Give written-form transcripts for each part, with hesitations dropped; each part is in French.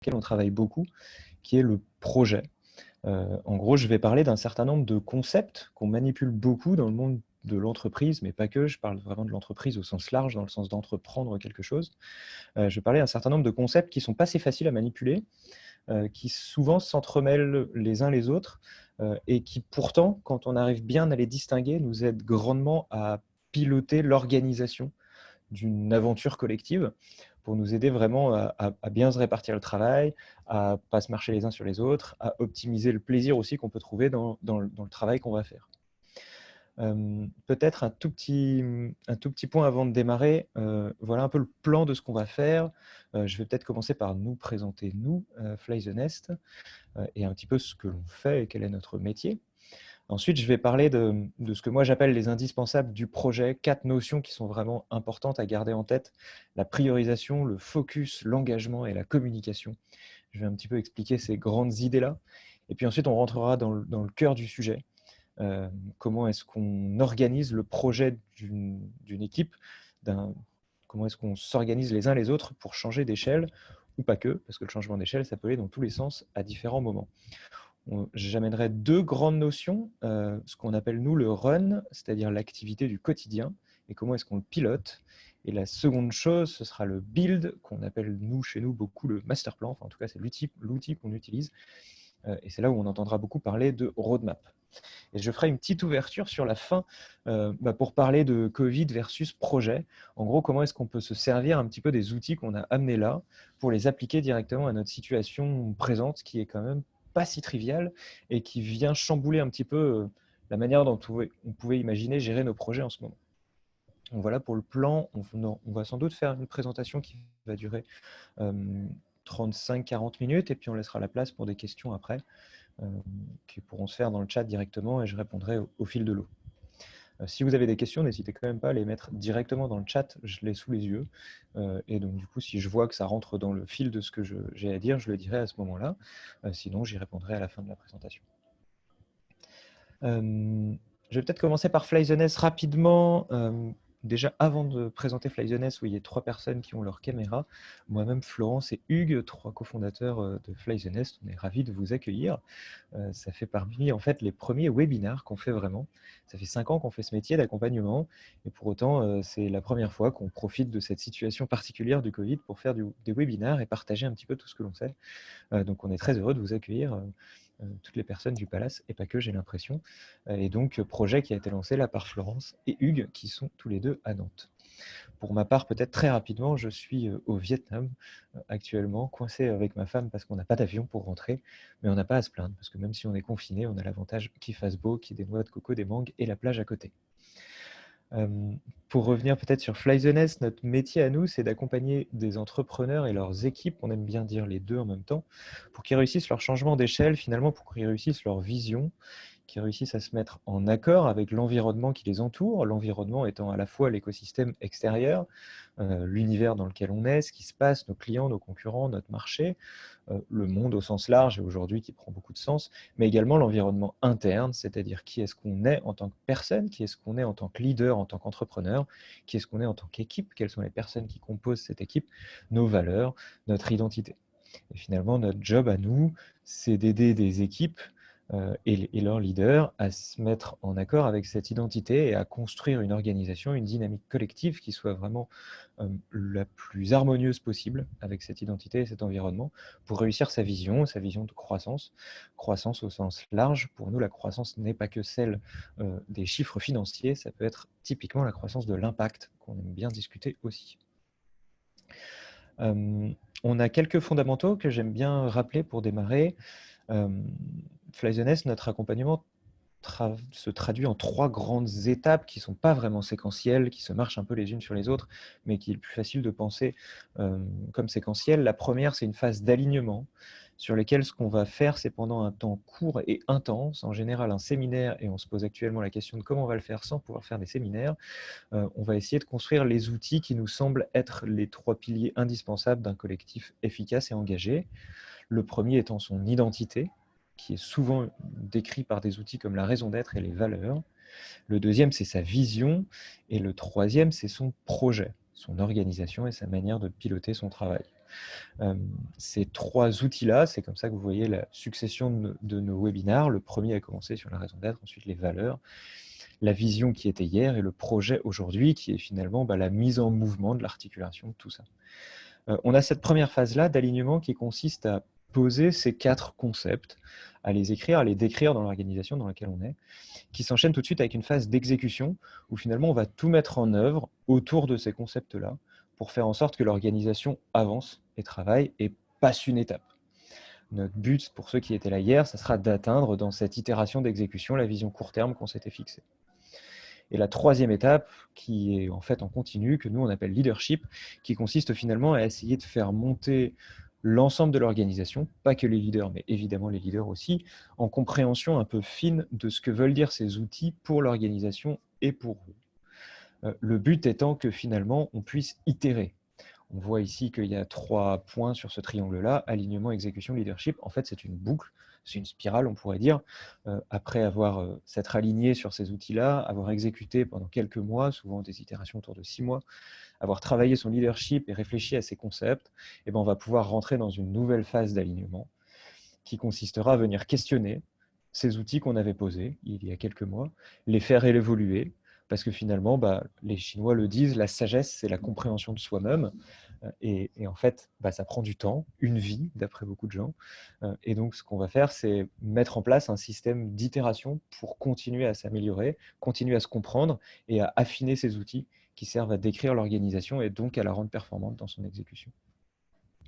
lequel on travaille beaucoup, qui est le projet. En gros, je vais parler d'un certain nombre de concepts qu'on manipule beaucoup dans le monde de l'entreprise, mais pas que. Je parle vraiment de l'entreprise au sens large, dans le sens d'entreprendre quelque chose. Je vais parler d'un certain nombre de concepts qui sont pas si faciles à manipuler, qui souvent s'entremêlent les uns les autres, et qui pourtant, quand on arrive bien à les distinguer, nous aident grandement à piloter l'organisation d'une aventure collective pour nous aider vraiment à bien se répartir le travail, à pas se marcher les uns sur les autres, à optimiser le plaisir aussi qu'on peut trouver dans le travail qu'on va faire. Peut-être un tout petit point avant de démarrer, voilà un peu le plan de ce qu'on va faire. Je vais peut-être commencer par nous présenter, nous, Fly the Nest, et un petit peu ce que l'on fait et quel est notre métier. Ensuite, je vais parler de ce que moi j'appelle les indispensables du projet, 4 notions qui sont vraiment importantes à garder en tête: la priorisation, le focus, l'engagement et la communication. Je vais un petit peu expliquer ces grandes idées-là. Et puis ensuite, on rentrera dans le cœur du sujet. Comment est-ce qu'on organise le projet d'une équipe, comment est-ce qu'on s'organise les uns les autres pour changer d'échelle, ou pas que, parce que le changement d'échelle, ça peut aller dans tous les sens à différents moments. J'amènerai 2 grandes notions, ce qu'on appelle nous le run, c'est-à-dire l'activité du quotidien, et comment est-ce qu'on le pilote. Et la seconde chose, ce sera le build, qu'on appelle nous, chez nous, beaucoup le master plan, enfin en tout cas c'est l'outil qu'on utilise, et c'est là où on entendra beaucoup parler de roadmap. Et je ferai une petite ouverture sur la fin, pour parler de Covid versus projet. En gros, comment est-ce qu'on peut se servir un petit peu des outils qu'on a amenés là pour les appliquer directement à notre situation présente, qui est quand même pas si triviale et qui vient chambouler un petit peu la manière dont on pouvait imaginer gérer nos projets en ce moment. Donc voilà pour le plan. On va sans doute faire une présentation qui va durer 35-40 minutes, et puis on laissera la place pour des questions après, qui pourront se faire dans le chat directement, et je répondrai au fil de l'eau. Si vous avez des questions, n'hésitez quand même pas à les mettre directement dans le chat, je l'ai sous les yeux. Et donc du coup, si je vois que ça rentre dans le fil de ce que j'ai à dire, je le dirai à ce moment-là. Sinon, j'y répondrai à la fin de la présentation. Je vais peut-être commencer par Fly the Nest rapidement. Déjà, avant de présenter Fly the Nest, où il y a 3 personnes qui ont leur caméra, moi-même, Florence et Hugues, 3 cofondateurs de Fly the Nest, on est ravis de vous accueillir. Ça fait parmi en fait les premiers webinars qu'on fait vraiment. Ça fait 5 ans qu'on fait ce métier d'accompagnement, et pour autant, c'est la première fois qu'on profite de cette situation particulière du Covid pour faire des webinars et partager un petit peu tout ce que l'on sait. Donc on est très heureux de vous accueillir, toutes les personnes du Palace, et pas que, j'ai l'impression. Et donc, projet qui a été lancé là par Florence et Hugues, qui sont tous les deux à Nantes. Pour ma part, peut-être très rapidement, je suis au Vietnam actuellement, coincé avec ma femme parce qu'on n'a pas d'avion pour rentrer, mais on n'a pas à se plaindre, parce que même si on est confiné, on a l'avantage qu'il fasse beau, qu'il y ait des noix de coco, des mangues et la plage à côté. Pour revenir peut-être sur Fly the Nest, notre métier à nous, c'est d'accompagner des entrepreneurs et leurs équipes, on aime bien dire les deux en même temps, pour qu'ils réussissent leur changement d'échelle, finalement pour qu'ils réussissent leur vision, qu'ils réussissent à se mettre en accord avec l'environnement qui les entoure, l'environnement étant à la fois l'écosystème extérieur, l'univers dans lequel on est, ce qui se passe, nos clients, nos concurrents, notre marché, le monde au sens large et aujourd'hui qui prend beaucoup de sens, mais également l'environnement interne, c'est-à-dire qui est-ce qu'on est en tant que personne, qui est-ce qu'on est en tant que leader, en tant qu'entrepreneur, qui est-ce qu'on est en tant qu'équipe, quelles sont les personnes qui composent cette équipe, nos valeurs, notre identité. Et finalement, notre job à nous, c'est d'aider des équipes et leurs leaders à se mettre en accord avec cette identité et à construire une organisation, une dynamique collective qui soit vraiment la plus harmonieuse possible avec cette identité et cet environnement pour réussir sa vision de croissance. Croissance au sens large. Pour nous, la croissance n'est pas que celle des chiffres financiers, ça peut être typiquement la croissance de l'impact qu'on aime bien discuter aussi. On a quelques fondamentaux que j'aime bien rappeler pour démarrer. Fly the Nest, notre accompagnement se traduit en 3 grandes étapes qui ne sont pas vraiment séquentielles, qui se marchent un peu les unes sur les autres, mais qu'il est plus facile de penser comme séquentielles. La première, c'est une phase d'alignement, sur laquelle ce qu'on va faire, c'est pendant un temps court et intense, en général un séminaire, et on se pose actuellement la question de comment on va le faire sans pouvoir faire des séminaires. On va essayer de construire les outils qui nous semblent être les 3 piliers indispensables d'un collectif efficace et engagé. Le premier étant son identité, qui est souvent décrit par des outils comme la raison d'être et les valeurs. Le deuxième, c'est sa vision. Et le troisième, c'est son projet, son organisation et sa manière de piloter son travail. Ces 3 outils-là, c'est comme ça que vous voyez la succession de nos webinaires. Le premier a commencé sur la raison d'être, ensuite les valeurs, la vision qui était hier et le projet aujourd'hui qui est finalement la mise en mouvement de l'articulation de tout ça. On a cette première phase-là d'alignement qui consiste à poser ces 4 concepts, à les écrire, à les décrire dans l'organisation dans laquelle on est, qui s'enchaîne tout de suite avec une phase d'exécution où finalement on va tout mettre en œuvre autour de ces concepts-là pour faire en sorte que l'organisation avance et travaille et passe une étape. Notre but, pour ceux qui étaient là hier, ça sera d'atteindre dans cette itération d'exécution la vision court terme qu'on s'était fixée. Et la 3e étape, qui est en fait en continu, que nous on appelle leadership, qui consiste finalement à essayer de faire monter l'ensemble de l'organisation, pas que les leaders, mais évidemment les leaders aussi, en compréhension un peu fine de ce que veulent dire ces outils pour l'organisation et pour eux. Le but étant que finalement on puisse itérer. On voit ici qu'il y a 3 points sur ce triangle-là, alignement, exécution, leadership. En fait, c'est une boucle, c'est une spirale, on pourrait dire. Après avoir s'être aligné sur ces outils-là, avoir exécuté pendant quelques mois, souvent des itérations autour de 6 mois, avoir travaillé son leadership et réfléchi à ces concepts, et on va pouvoir rentrer dans une nouvelle phase d'alignement qui consistera à venir questionner ces outils qu'on avait posés il y a quelques mois, les faire évoluer, parce que finalement, les Chinois le disent, la sagesse, c'est la compréhension de soi-même. Et en fait, ça prend du temps, une vie, d'après beaucoup de gens. Et donc, ce qu'on va faire, c'est mettre en place un système d'itération pour continuer à s'améliorer, continuer à se comprendre et à affiner ces outils qui servent à décrire l'organisation et donc à la rendre performante dans son exécution.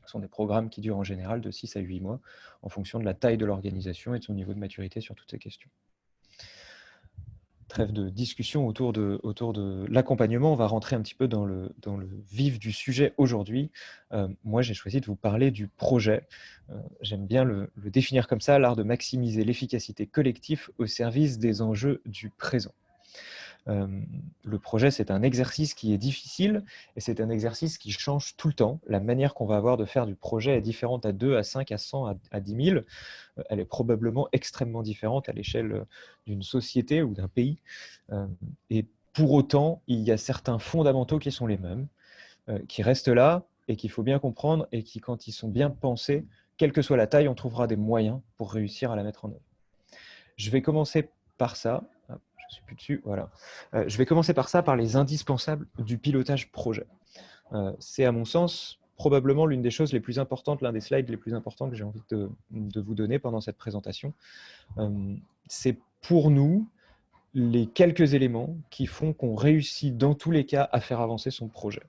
Ce sont des programmes qui durent en général de 6 à 8 mois en fonction de la taille de l'organisation et de son niveau de maturité sur toutes ces questions. Trêve de discussion autour de l'accompagnement. On va rentrer un petit peu dans le vif du sujet aujourd'hui. Moi, j'ai choisi de vous parler du projet. J'aime bien le définir comme ça, l'art de maximiser l'efficacité collective au service des enjeux du présent. Le projet, c'est un exercice qui est difficile et c'est un exercice qui change tout le temps. La manière qu'on va avoir de faire du projet est différente à 2, à 5, à 100, à 10 000. Elle est probablement extrêmement différente à l'échelle d'une société ou d'un pays. Et pour autant, il y a certains fondamentaux qui sont les mêmes, qui restent là et qu'il faut bien comprendre et qui, quand ils sont bien pensés, quelle que soit la taille, on trouvera des moyens pour réussir à la mettre en œuvre. Je vais commencer par ça. Je suis plus dessus, voilà. Je vais commencer par ça, par les indispensables du pilotage projet. C'est à mon sens probablement l'une des choses les plus importantes, l'un des slides les plus importants que j'ai envie de vous donner pendant cette présentation. C'est pour nous les quelques éléments qui font qu'on réussit dans tous les cas à faire avancer son projet.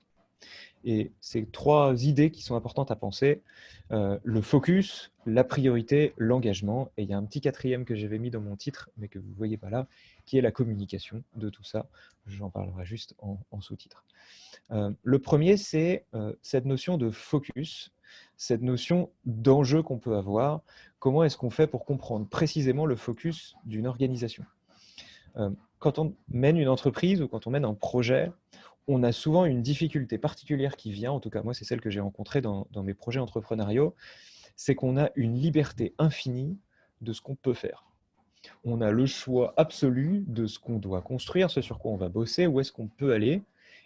Et ces 3 idées qui sont importantes à penser, le focus, la priorité, l'engagement. Et il y a un petit 4e que j'avais mis dans mon titre, mais que vous ne voyez pas là, qui est la communication de tout ça. J'en parlerai juste en sous-titre. Le premier, c'est cette notion de focus, cette notion d'enjeu qu'on peut avoir. Comment est-ce qu'on fait pour comprendre précisément le focus d'une organisation ? Quand on mène une entreprise ou quand on mène un projet, on a souvent une difficulté particulière qui vient, en tout cas moi c'est celle que j'ai rencontrée dans mes projets entrepreneuriaux, c'est qu'on a une liberté infinie de ce qu'on peut faire. On a le choix absolu de ce qu'on doit construire, ce sur quoi on va bosser, où est-ce qu'on peut aller.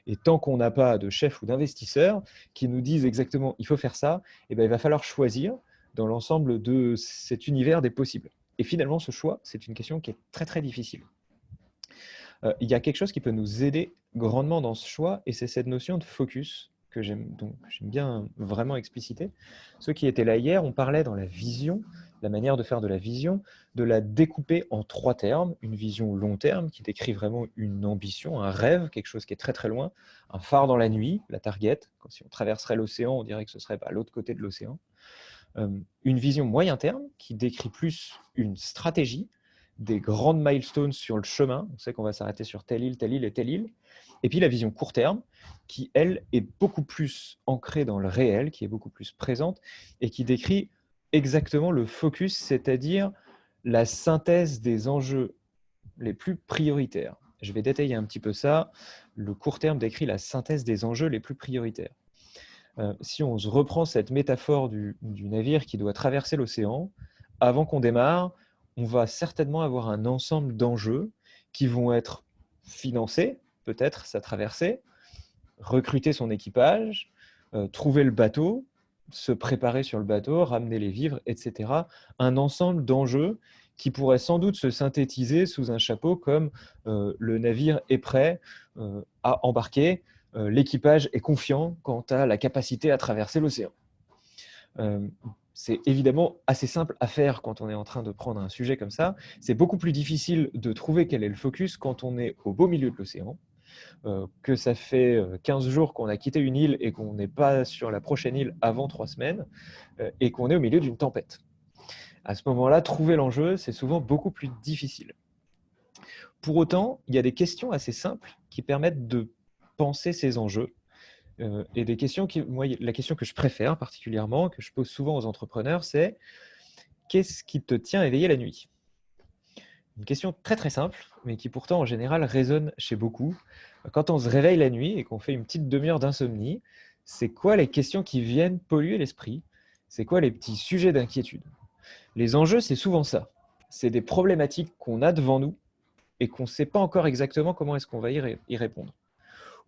Et tant qu'on n'a pas de chef ou d'investisseurs qui nous disent exactement « il faut faire ça », il va falloir choisir dans l'ensemble de cet univers des possibles. Et finalement, ce choix, c'est une question qui est très très difficile. Il y a quelque chose qui peut nous aider grandement dans ce choix, et c'est cette notion de focus que j'aime bien vraiment expliciter. Ceux qui étaient là hier, on parlait dans la vision, la manière de faire de la vision, de la découper en 3 termes, une vision long terme qui décrit vraiment une ambition, un rêve, quelque chose qui est très très loin, un phare dans la nuit, la target, quand si on traverserait l'océan, on dirait que ce serait à l'autre côté de l'océan. Une vision moyen terme qui décrit plus une stratégie, des grandes milestones sur le chemin. On sait qu'on va s'arrêter sur telle île et telle île. Et puis la vision court terme, qui, elle, est beaucoup plus ancrée dans le réel, qui est beaucoup plus présente, et qui décrit exactement le focus, c'est-à-dire la synthèse des enjeux les plus prioritaires. Je vais détailler un petit peu ça. Le court terme décrit la synthèse des enjeux les plus prioritaires. Si on se reprend cette métaphore du navire qui doit traverser l'océan, avant qu'on démarre, on va certainement avoir un ensemble d'enjeux qui vont être financés, peut-être sa traversée, recruter son équipage, trouver le bateau, se préparer sur le bateau, ramener les vivres, etc. Un ensemble d'enjeux qui pourrait sans doute se synthétiser sous un chapeau comme le navire est prêt à embarquer, l'équipage est confiant quant à la capacité à traverser l'océan. C'est évidemment assez simple à faire quand on est en train de prendre un sujet comme ça. C'est beaucoup plus difficile de trouver quel est le focus quand on est au beau milieu de l'océan, que ça fait 15 jours qu'on a quitté une île et qu'on n'est pas sur la prochaine île avant 3 semaines, et qu'on est au milieu d'une tempête. À ce moment-là, trouver l'enjeu, c'est souvent beaucoup plus difficile. Pour autant, il y a des questions assez simples qui permettent de penser ces enjeux. Et des questions moi, la question que je préfère particulièrement, que je pose souvent aux entrepreneurs, c'est qu'est-ce qui te tient éveillé la nuit? Une question très très simple, mais qui pourtant en général résonne chez beaucoup. Quand on se réveille la nuit et qu'on fait une petite demi-heure d'insomnie, c'est quoi les questions qui viennent polluer l'esprit? C'est quoi les petits sujets d'inquiétude? Les enjeux, c'est souvent ça. C'est des problématiques qu'on a devant nous et qu'on ne sait pas encore exactement comment est-ce qu'on va y répondre.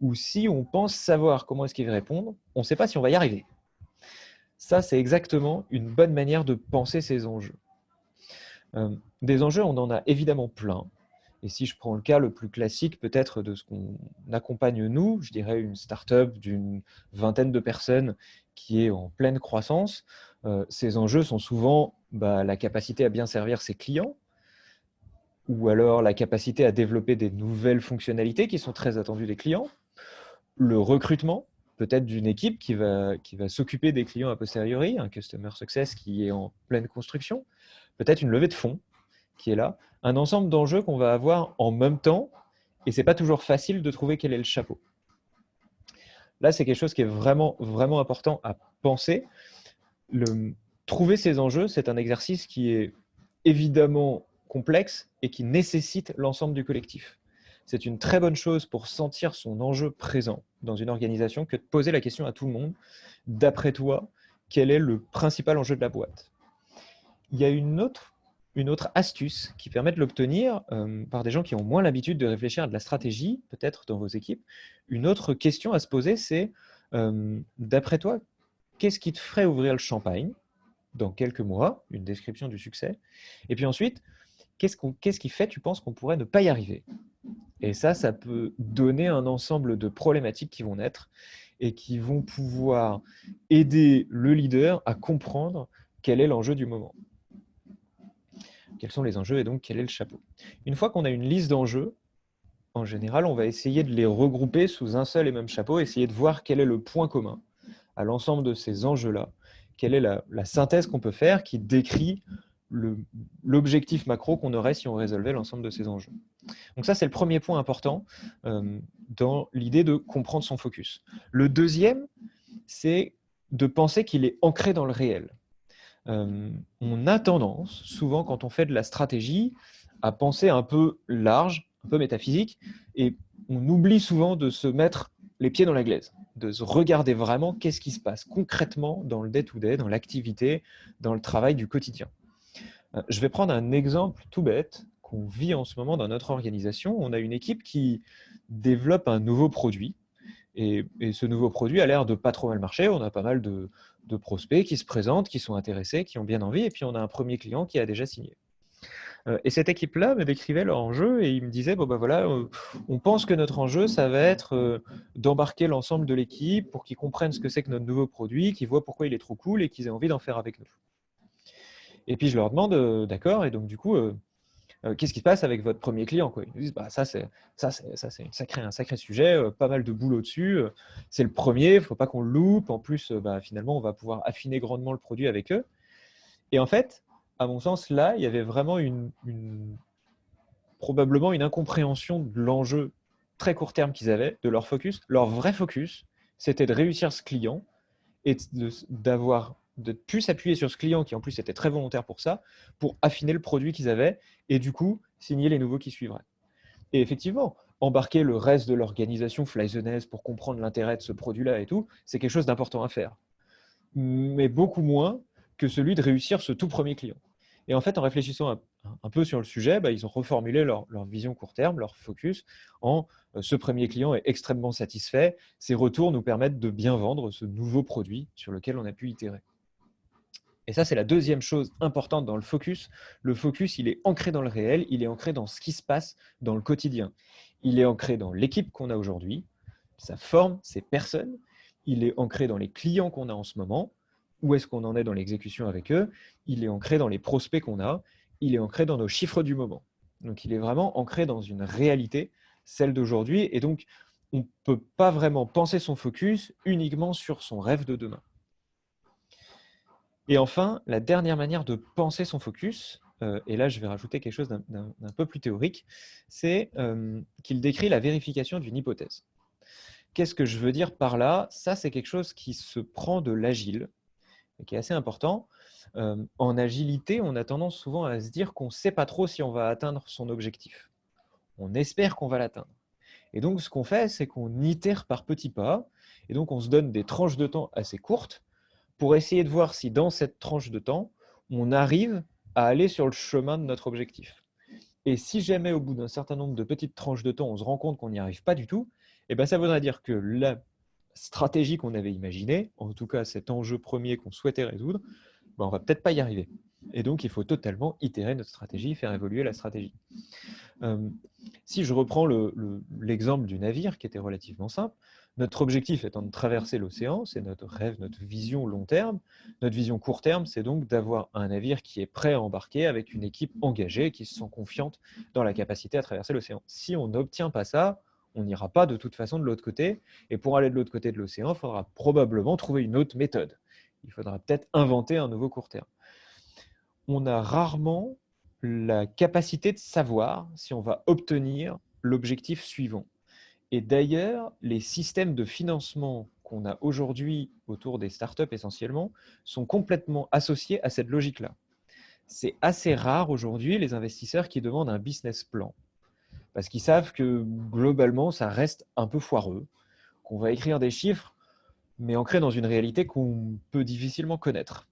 Ou si on pense savoir comment est-ce qu'il va répondre, on ne sait pas si on va y arriver. Ça, c'est exactement une bonne manière de penser ces enjeux. Des enjeux, on en a évidemment plein. Et si je prends le cas le plus classique peut-être de ce qu'on accompagne nous, je dirais une start-up d'une vingtaine de personnes qui est en pleine croissance, ces enjeux sont souvent la capacité à bien servir ses clients, ou alors la capacité à développer des nouvelles fonctionnalités qui sont très attendues des clients, le recrutement, peut-être d'une équipe qui va s'occuper des clients a posteriori, un customer success qui est en pleine construction, peut-être une levée de fonds qui est là, un ensemble d'enjeux qu'on va avoir en même temps, et ce n'est pas toujours facile de trouver quel est le chapeau. Là, c'est quelque chose qui est vraiment, vraiment important à penser. Trouver ces enjeux, c'est un exercice qui est évidemment complexe et qui nécessite l'ensemble du collectif. C'est une très bonne chose pour sentir son enjeu présent dans une organisation que de poser la question à tout le monde, d'après toi, quel est le principal enjeu de la boîte? Il y a une autre astuce qui permet de l'obtenir par des gens qui ont moins l'habitude de réfléchir à de la stratégie, peut-être dans vos équipes. Une autre question à se poser, c'est, d'après toi, qu'est-ce qui te ferait ouvrir le champagne dans quelques mois? Une description du succès. Et puis ensuite, qu'est-ce qui fait, tu penses, qu'on pourrait ne pas y arriver? Et ça peut donner un ensemble de problématiques qui vont naître et qui vont pouvoir aider le leader à comprendre quel est l'enjeu du moment. Quels sont les enjeux et donc quel est le chapeau? Une fois qu'on a une liste d'enjeux, en général, on va essayer de les regrouper sous un seul et même chapeau, essayer de voir quel est le point commun à l'ensemble de ces enjeux-là. Quelle est la synthèse qu'on peut faire qui décrit l'objectif macro qu'on aurait si on résolvait l'ensemble de ces enjeux. Donc ça, c'est le premier point important dans l'idée de comprendre son focus. Le deuxième, c'est de penser qu'il est ancré dans le réel. On a tendance, souvent quand on fait de la stratégie, à penser un peu large, un peu métaphysique, et on oublie souvent de se mettre les pieds dans la glaise, de se regarder vraiment qu'est-ce qui se passe concrètement dans le day-to-day, dans l'activité, dans le travail du quotidien. Je vais prendre un exemple tout bête qu'on vit en ce moment dans notre organisation. On a une équipe qui développe un nouveau produit, et ce nouveau produit a l'air de pas trop mal marcher. On a pas mal de prospects qui se présentent, qui sont intéressés, qui ont bien envie, et puis on a un premier client qui a déjà signé. Et cette équipe-là me décrivait leur enjeu et ils me disaient, voilà, on pense que notre enjeu, ça va être d'embarquer l'ensemble de l'équipe pour qu'ils comprennent ce que c'est que notre nouveau produit, qu'ils voient pourquoi il est trop cool et qu'ils aient envie d'en faire avec nous. Et puis je leur demande, d'accord, et donc du coup, qu'est-ce qui se passe avec votre premier client, quoi? Ils me disent, ça c'est un sacré sujet, pas mal de boulot dessus, c'est le premier, il ne faut pas qu'on le loupe. En plus, finalement, on va pouvoir affiner grandement le produit avec eux. Et en fait, à mon sens, là, il y avait vraiment probablement une incompréhension de l'enjeu très court terme qu'ils avaient, de leur focus. Leur vrai focus, c'était de réussir ce client et de plus s'appuyer sur ce client qui en plus était très volontaire pour ça, pour affiner le produit qu'ils avaient et du coup signer les nouveaux qui suivraient. Et effectivement, embarquer le reste de l'organisation Fly the Nest pour comprendre l'intérêt de ce produit-là et tout, c'est quelque chose d'important à faire. Mais beaucoup moins que celui de réussir ce tout premier client. Et en fait, en réfléchissant un peu sur le sujet, ils ont reformulé leur vision court terme, leur focus, en ce premier client est extrêmement satisfait, ses retours nous permettent de bien vendre ce nouveau produit sur lequel on a pu itérer. Et ça, c'est la deuxième chose importante dans le focus. Le focus, il est ancré dans le réel, il est ancré dans ce qui se passe dans le quotidien. Il est ancré dans l'équipe qu'on a aujourd'hui, sa forme, ses personnes. Il est ancré dans les clients qu'on a en ce moment. Où est-ce qu'on en est dans l'exécution avec eux? Il est ancré dans les prospects qu'on a. Il est ancré dans nos chiffres du moment. Donc, il est vraiment ancré dans une réalité, celle d'aujourd'hui. Et donc, on ne peut pas vraiment penser son focus uniquement sur son rêve de demain. Et enfin, la dernière manière de penser son focus, et là je vais rajouter quelque chose d'un peu plus théorique, c'est qu'il décrit la vérification d'une hypothèse. Qu'est-ce que je veux dire par là? Ça, c'est quelque chose qui se prend de l'agile, et qui est assez important. En agilité, on a tendance souvent à se dire qu'on ne sait pas trop si on va atteindre son objectif. On espère qu'on va l'atteindre. Et donc, ce qu'on fait, c'est qu'on itère par petits pas, et donc on se donne des tranches de temps assez courtes, pour essayer de voir si dans cette tranche de temps, on arrive à aller sur le chemin de notre objectif. Et si jamais au bout d'un certain nombre de petites tranches de temps, on se rend compte qu'on n'y arrive pas du tout, ça voudrait dire que la stratégie qu'on avait imaginée, en tout cas cet enjeu premier qu'on souhaitait résoudre, on ne va peut-être pas y arriver. Et donc, il faut totalement itérer notre stratégie, faire évoluer la stratégie. Si je reprends l'exemple du navire, qui était relativement simple, notre objectif étant de traverser l'océan, c'est notre rêve, notre vision long terme. Notre vision court terme, c'est donc d'avoir un navire qui est prêt à embarquer avec une équipe engagée, qui se sent confiante dans la capacité à traverser l'océan. Si on n'obtient pas ça, on n'ira pas de toute façon de l'autre côté. Et pour aller de l'autre côté de l'océan, il faudra probablement trouver une autre méthode. Il faudra peut-être inventer un nouveau court terme. On a rarement la capacité de savoir si on va obtenir l'objectif suivant. Et d'ailleurs, les systèmes de financement qu'on a aujourd'hui autour des startups essentiellement sont complètement associés à cette logique-là. C'est assez rare aujourd'hui les investisseurs qui demandent un business plan parce qu'ils savent que globalement, ça reste un peu foireux, qu'on va écrire des chiffres, mais ancrés dans une réalité qu'on peut difficilement connaître.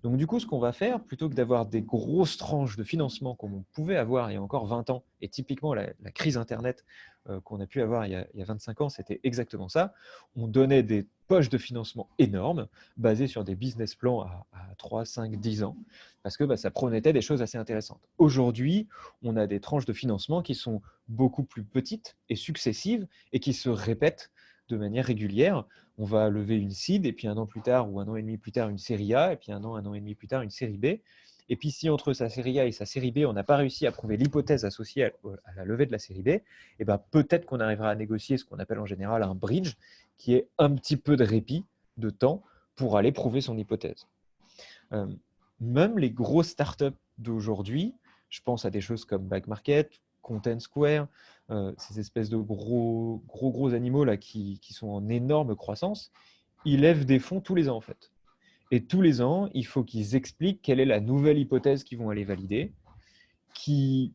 Donc du coup, ce qu'on va faire, plutôt que d'avoir des grosses tranches de financement comme on pouvait avoir il y a encore 20 ans, et typiquement la crise Internet qu'on a pu avoir il y a 25 ans, c'était exactement ça. On donnait des poches de financement énormes, basées sur des business plans à 3, 5, 10 ans, parce que ça promettait des choses assez intéressantes. Aujourd'hui, on a des tranches de financement qui sont beaucoup plus petites et successives, et qui se répètent de manière régulière. On va lever une seed, et puis un an plus tard ou un an et demi plus tard, une série A, et puis un an et demi plus tard, une série B. Et puis si entre sa série A et sa série B, on n'a pas réussi à prouver l'hypothèse associée à la levée de la série B, peut-être qu'on arrivera à négocier ce qu'on appelle en général un bridge, qui est un petit peu de répit, de temps, pour aller prouver son hypothèse. Même les grosses startups d'aujourd'hui, je pense à des choses comme Backmarket, Content Square, ces espèces de gros animaux là qui sont en énorme croissance, ils lèvent des fonds tous les ans en fait. Et tous les ans, il faut qu'ils expliquent quelle est la nouvelle hypothèse qu'ils vont aller valider, qui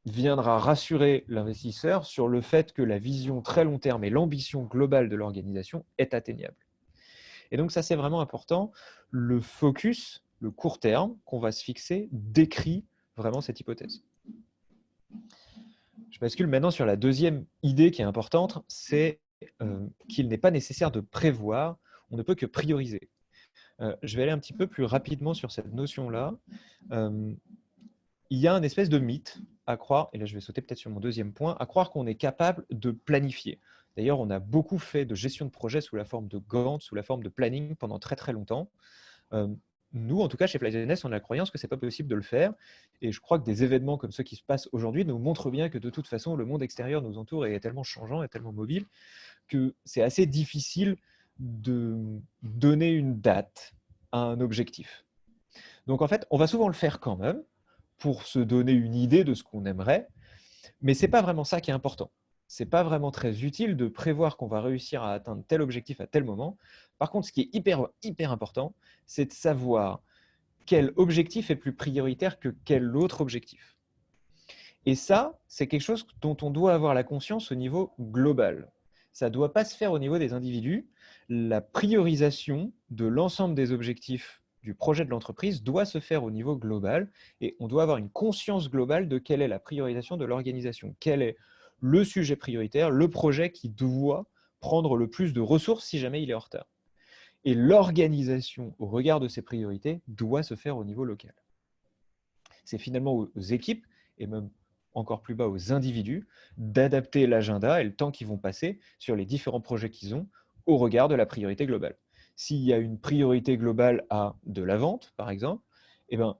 viendra rassurer l'investisseur sur le fait que la vision très long terme et l'ambition globale de l'organisation est atteignable. Et donc ça, c'est vraiment important. Le focus, le court terme qu'on va se fixer, décrit vraiment cette hypothèse. Je bascule maintenant sur la deuxième idée qui est importante, c'est qu'il n'est pas nécessaire de prévoir, on ne peut que prioriser. Je vais aller un petit peu plus rapidement sur cette notion-là. Il y a un espèce de mythe à croire, et là je vais sauter peut-être sur mon deuxième point, à croire qu'on est capable de planifier. D'ailleurs, on a beaucoup fait de gestion de projet sous la forme de Gantt, sous la forme de planning pendant très très longtemps. Nous, en tout cas, chez FlyZNS, on a la croyance que ce n'est pas possible de le faire. Et je crois que des événements comme ceux qui se passent aujourd'hui nous montrent bien que de toute façon, le monde extérieur nous entoure et est tellement changeant et tellement mobile que c'est assez difficile de donner une date à un objectif. Donc en fait, on va souvent le faire quand même pour se donner une idée de ce qu'on aimerait, mais ce n'est pas vraiment ça qui est important. Ce n'est pas vraiment très utile de prévoir qu'on va réussir à atteindre tel objectif à tel moment. Par contre, ce qui est hyper important, c'est de savoir quel objectif est plus prioritaire que quel autre objectif. Et ça, c'est quelque chose dont on doit avoir la conscience au niveau global. Ça ne doit pas se faire au niveau des individus. La priorisation de l'ensemble des objectifs du projet de l'entreprise doit se faire au niveau global et on doit avoir une conscience globale de quelle est la priorisation de l'organisation, quel est le sujet prioritaire, le projet qui doit prendre le plus de ressources si jamais il est en retard. Et l'organisation, au regard de ces priorités, doit se faire au niveau local. C'est finalement aux équipes, et même encore plus bas aux individus, d'adapter l'agenda et le temps qu'ils vont passer sur les différents projets qu'ils ont au regard de la priorité globale. S'il y a une priorité globale à de la vente, par exemple, eh ben,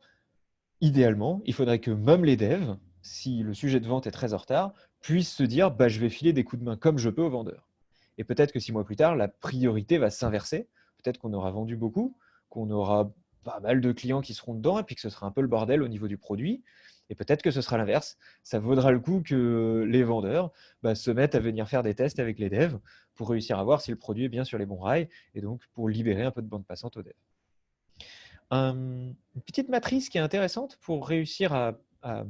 idéalement, il faudrait que même les devs, si le sujet de vente est très en retard, puissent se dire bah, « je vais filer des coups de main comme je peux aux vendeurs ». Et peut-être que 6 mois plus tard, la priorité va s'inverser. Peut-être qu'on aura vendu beaucoup, qu'on aura pas mal de clients qui seront dedans et puis que ce sera un peu le bordel au niveau du produit. Et peut-être que ce sera l'inverse. Ça vaudra le coup que les vendeurs se mettent à venir faire des tests avec les devs pour réussir à voir si le produit est bien sur les bons rails et donc pour libérer un peu de bande passante aux devs. Une petite matrice qui est intéressante pour réussir à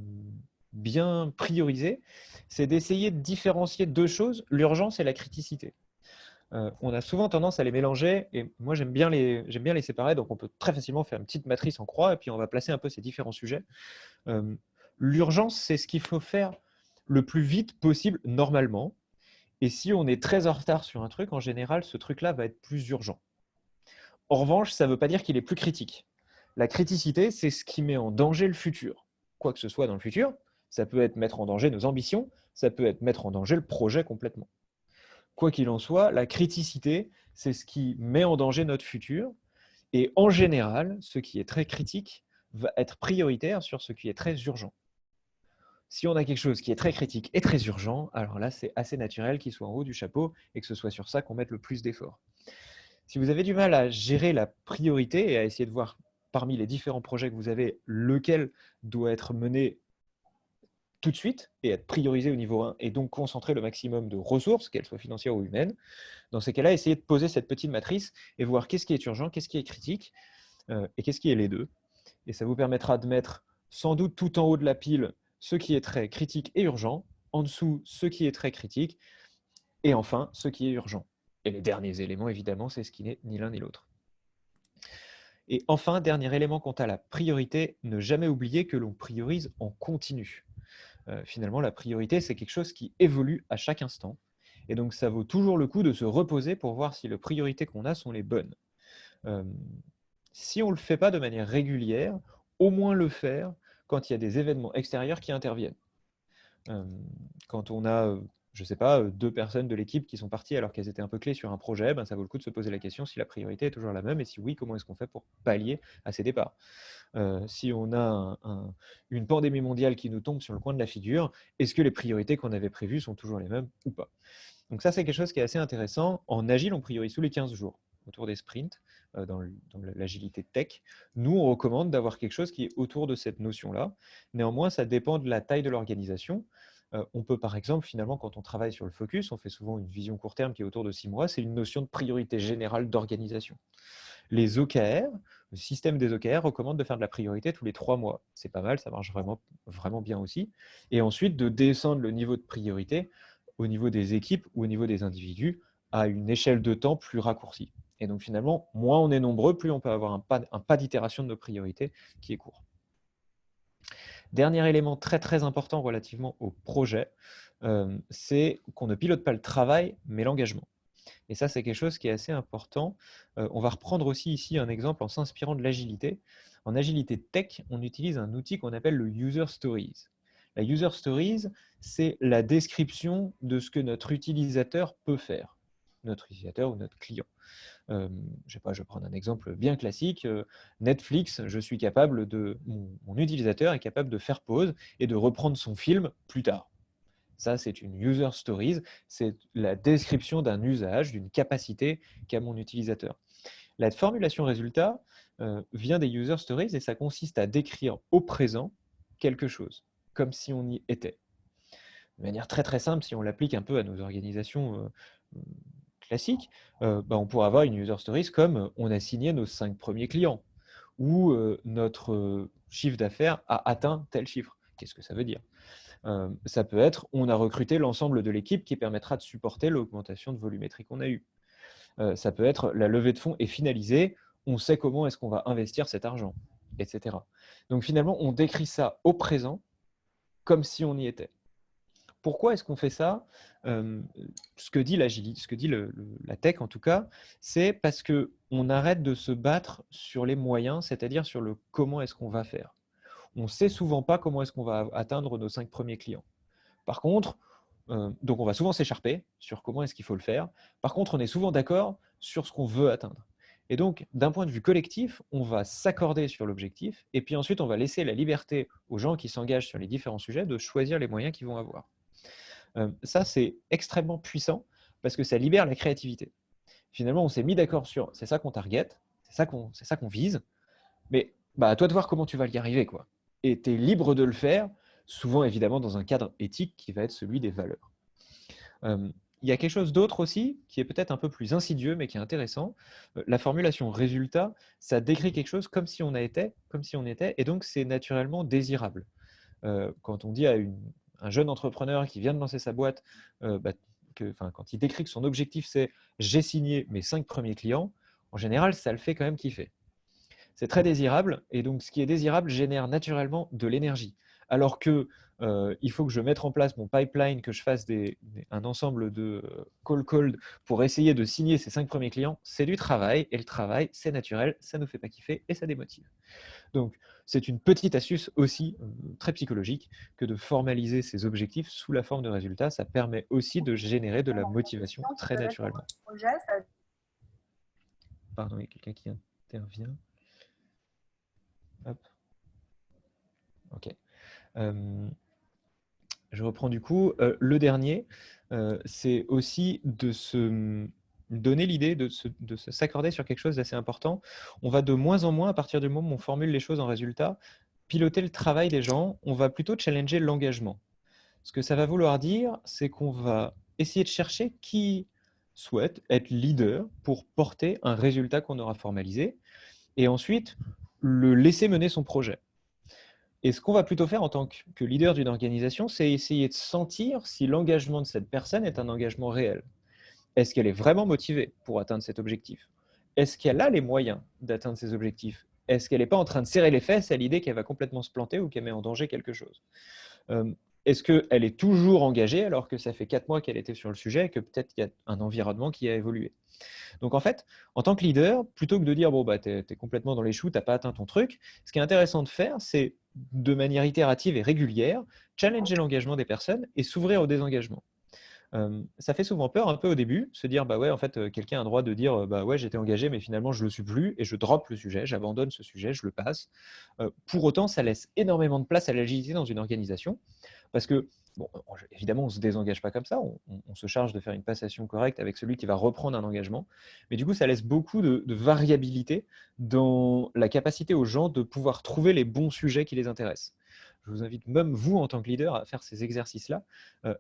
bien prioriser, c'est d'essayer de différencier deux choses, l'urgence et la criticité. On a souvent tendance à les mélanger et moi j'aime bien les séparer, donc on peut très facilement faire une petite matrice en croix et puis on va placer un peu ces différents sujets. L'urgence, c'est ce qu'il faut faire le plus vite possible normalement, et si on est très en retard sur un truc, en général, ce truc-là va être plus urgent. En revanche, ça ne veut pas dire qu'il est plus critique. La criticité, c'est ce qui met en danger le futur. Quoi que ce soit dans le futur, ça peut être mettre en danger nos ambitions, ça peut être mettre en danger le projet complètement. Quoi qu'il en soit, la criticité, c'est ce qui met en danger notre futur. Et en général, ce qui est très critique va être prioritaire sur ce qui est très urgent. Si on a quelque chose qui est très critique et très urgent, alors là, c'est assez naturel qu'il soit en haut du chapeau et que ce soit sur ça qu'on mette le plus d'efforts. Si vous avez du mal à gérer la priorité et à essayer de voir parmi les différents projets que vous avez, lequel doit être mené tout de suite et être priorisé au niveau 1 et donc concentrer le maximum de ressources, qu'elles soient financières ou humaines, dans ces cas-là, essayez de poser cette petite matrice et voir qu'est-ce qui est urgent, qu'est-ce qui est critique et qu'est-ce qui est les deux. Et ça vous permettra de mettre sans doute tout en haut de la pile ce qui est très critique et urgent, en dessous ce qui est très critique, et enfin ce qui est urgent. Et les derniers éléments, évidemment, c'est ce qui n'est ni l'un ni l'autre. Et enfin, dernier élément quant à la priorité, ne jamais oublier que l'on priorise en continu. Finalement, la priorité, c'est quelque chose qui évolue à chaque instant. Et donc, ça vaut toujours le coup de se reposer pour voir si les priorités qu'on a sont les bonnes. Si on ne le fait pas de manière régulière, au moins le faire quand il y a des événements extérieurs qui interviennent. Quand on a, je ne sais pas, 2 personnes de l'équipe qui sont parties alors qu'elles étaient un peu clés sur un projet, ça vaut le coup de se poser la question si la priorité est toujours la même et si oui, comment est-ce qu'on fait pour pallier à ces départs. Si on a une pandémie mondiale qui nous tombe sur le coin de la figure, est-ce que les priorités qu'on avait prévues sont toujours les mêmes ou pas? Donc ça, c'est quelque chose qui est assez intéressant. En Agile, on priorise tous les 15 jours autour des sprints, dans l'agilité tech. Nous, on recommande d'avoir quelque chose qui est autour de cette notion-là. Néanmoins, ça dépend de la taille de l'organisation. On peut, par exemple, finalement, quand on travaille sur le focus, on fait souvent une vision court terme qui est autour de 6 mois. C'est une notion de priorité générale d'organisation. Les OKR, le système des OKR recommande de faire de la priorité tous les 3 mois. C'est pas mal, ça marche vraiment, vraiment bien aussi. Et ensuite, de descendre le niveau de priorité au niveau des équipes ou au niveau des individus à une échelle de temps plus raccourcie. Et donc finalement, moins on est nombreux, plus on peut avoir un pas d'itération de nos priorités qui est court. Dernier élément très très important relativement au projet, c'est qu'on ne pilote pas le travail, mais l'engagement. Et ça, c'est quelque chose qui est assez important. On va reprendre aussi ici un exemple en s'inspirant de l'agilité. En agilité tech, on utilise un outil qu'on appelle le User Stories. La User Stories, c'est la description de ce que notre utilisateur peut faire, notre utilisateur ou notre client. Je vais prendre un exemple bien classique. Netflix, mon utilisateur est capable de faire pause et de reprendre son film plus tard. Ça, c'est une user stories, c'est la description d'un usage, d'une capacité qu'a mon utilisateur. La formulation résultat vient des user stories et ça consiste à décrire au présent quelque chose, comme si on y était. De manière très très simple, si on l'applique un peu à nos organisations classiques, on pourrait avoir une user stories comme on a signé nos 5 premiers clients ou notre chiffre d'affaires a atteint tel chiffre. Qu'est-ce que ça veut dire ? Ça peut être on a recruté l'ensemble de l'équipe qui permettra de supporter l'augmentation de volumétrie qu'on a eue. Ça peut être la levée de fonds est finalisée, on sait comment est-ce qu'on va investir cet argent, etc. Donc finalement, on décrit ça au présent comme si on y était. Pourquoi est-ce qu'on fait ça? Ce que dit l'agilité, ce que dit la tech en tout cas, c'est parce qu'on arrête de se battre sur les moyens, c'est-à-dire sur le comment est-ce qu'on va faire. On ne sait souvent pas comment est-ce qu'on va atteindre nos 5 premiers clients. Par contre, donc on va souvent s'écharper sur comment est-ce qu'il faut le faire. Par contre, on est souvent d'accord sur ce qu'on veut atteindre. Et donc, d'un point de vue collectif, on va s'accorder sur l'objectif, et puis ensuite, on va laisser la liberté aux gens qui s'engagent sur les différents sujets de choisir les moyens qu'ils vont avoir. Ça, c'est extrêmement puissant parce que ça libère la créativité. Finalement, on s'est mis d'accord sur c'est ça qu'on target, c'est ça qu'on vise, mais à toi de voir comment tu vas y arriver, quoi. Et tu es libre de le faire, souvent évidemment dans un cadre éthique qui va être celui des valeurs. Il y a quelque chose d'autre aussi qui est peut-être un peu plus insidieux mais qui est intéressant. La formulation résultat, ça décrit quelque chose comme si on était, et donc c'est naturellement désirable. Quand on dit à un jeune entrepreneur qui vient de lancer sa boîte, quand il décrit que son objectif c'est « j'ai signé mes 5 premiers clients », en général, ça le fait quand même kiffer. C'est très désirable, et donc ce qui est désirable génère naturellement de l'énergie. Alors que il faut que je mette en place mon pipeline, que je fasse un ensemble de call cold pour essayer de signer ces 5 premiers clients, c'est du travail, et le travail, c'est naturel, ça ne nous fait pas kiffer et ça démotive. Donc, c'est une petite astuce aussi très psychologique que de formaliser ses objectifs sous la forme de résultats. Ça permet aussi de générer de la motivation très naturellement. Pardon, il y a quelqu'un qui intervient. Hop. Ok. Je reprends du coup. Le dernier, c'est aussi de se donner l'idée de s'accorder sur quelque chose d'assez important. On va de moins en moins, à partir du moment où on formule les choses en résultat, piloter le travail des gens, on va plutôt challenger l'engagement. Ce que ça va vouloir dire, c'est qu'on va essayer de chercher qui souhaite être leader pour porter un résultat qu'on aura formalisé, et ensuite le laisser mener son projet. Et ce qu'on va plutôt faire en tant que leader d'une organisation, c'est essayer de sentir si l'engagement de cette personne est un engagement réel. Est-ce qu'elle est vraiment motivée pour atteindre cet objectif? Est-ce qu'elle a les moyens d'atteindre ces objectifs? Est-ce qu'elle n'est pas en train de serrer les fesses à l'idée qu'elle va complètement se planter ou qu'elle met en danger quelque chose? Est-ce qu'elle est toujours engagée alors que ça fait 4 mois qu'elle était sur le sujet et que peut-être qu'il y a un environnement qui a évolué? Donc en fait, en tant que leader, plutôt que de dire « tu es complètement dans les choux, tu n'as pas atteint ton truc », ce qui est intéressant de faire, c'est de manière itérative et régulière, challenger l'engagement des personnes et s'ouvrir au désengagement. Ça fait souvent peur un peu au début, se dire ouais, en fait, quelqu'un a le droit de dire ouais, j'étais engagé, mais finalement je ne le suis plus, et je drop le sujet, j'abandonne ce sujet, je le passe. Pour autant, ça laisse énormément de place à l'agilité dans une organisation, parce que évidemment, on ne se désengage pas comme ça, on se charge de faire une passation correcte avec celui qui va reprendre un engagement, mais du coup, ça laisse beaucoup de variabilité dans la capacité aux gens de pouvoir trouver les bons sujets qui les intéressent. Je vous invite même, vous, en tant que leader, à faire ces exercices-là.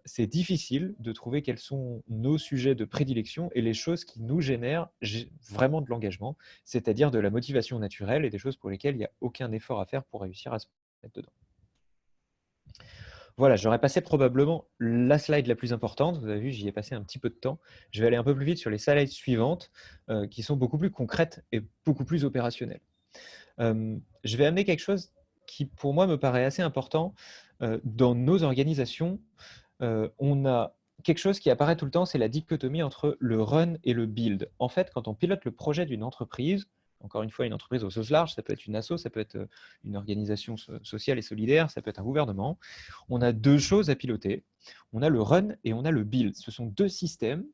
C'est difficile de trouver quels sont nos sujets de prédilection et les choses qui nous génèrent vraiment de l'engagement, c'est-à-dire de la motivation naturelle et des choses pour lesquelles il n'y a aucun effort à faire pour réussir à se mettre dedans. Voilà, j'aurais passé probablement la slide la plus importante. Vous avez vu, j'y ai passé un petit peu de temps. Je vais aller un peu plus vite sur les slides suivantes, qui sont beaucoup plus concrètes et beaucoup plus opérationnelles. Je vais amener quelque chose qui, pour moi, me paraît assez important. Dans nos organisations, on a quelque chose qui apparaît tout le temps, c'est la dichotomie entre le run et le build. En fait, quand on pilote le projet d'une entreprise, encore une fois, une entreprise au sens large, ça peut être une asso, ça peut être une organisation sociale et solidaire, ça peut être un gouvernement, on a 2 choses à piloter. On a le run et on a le build. Ce sont 2 systèmes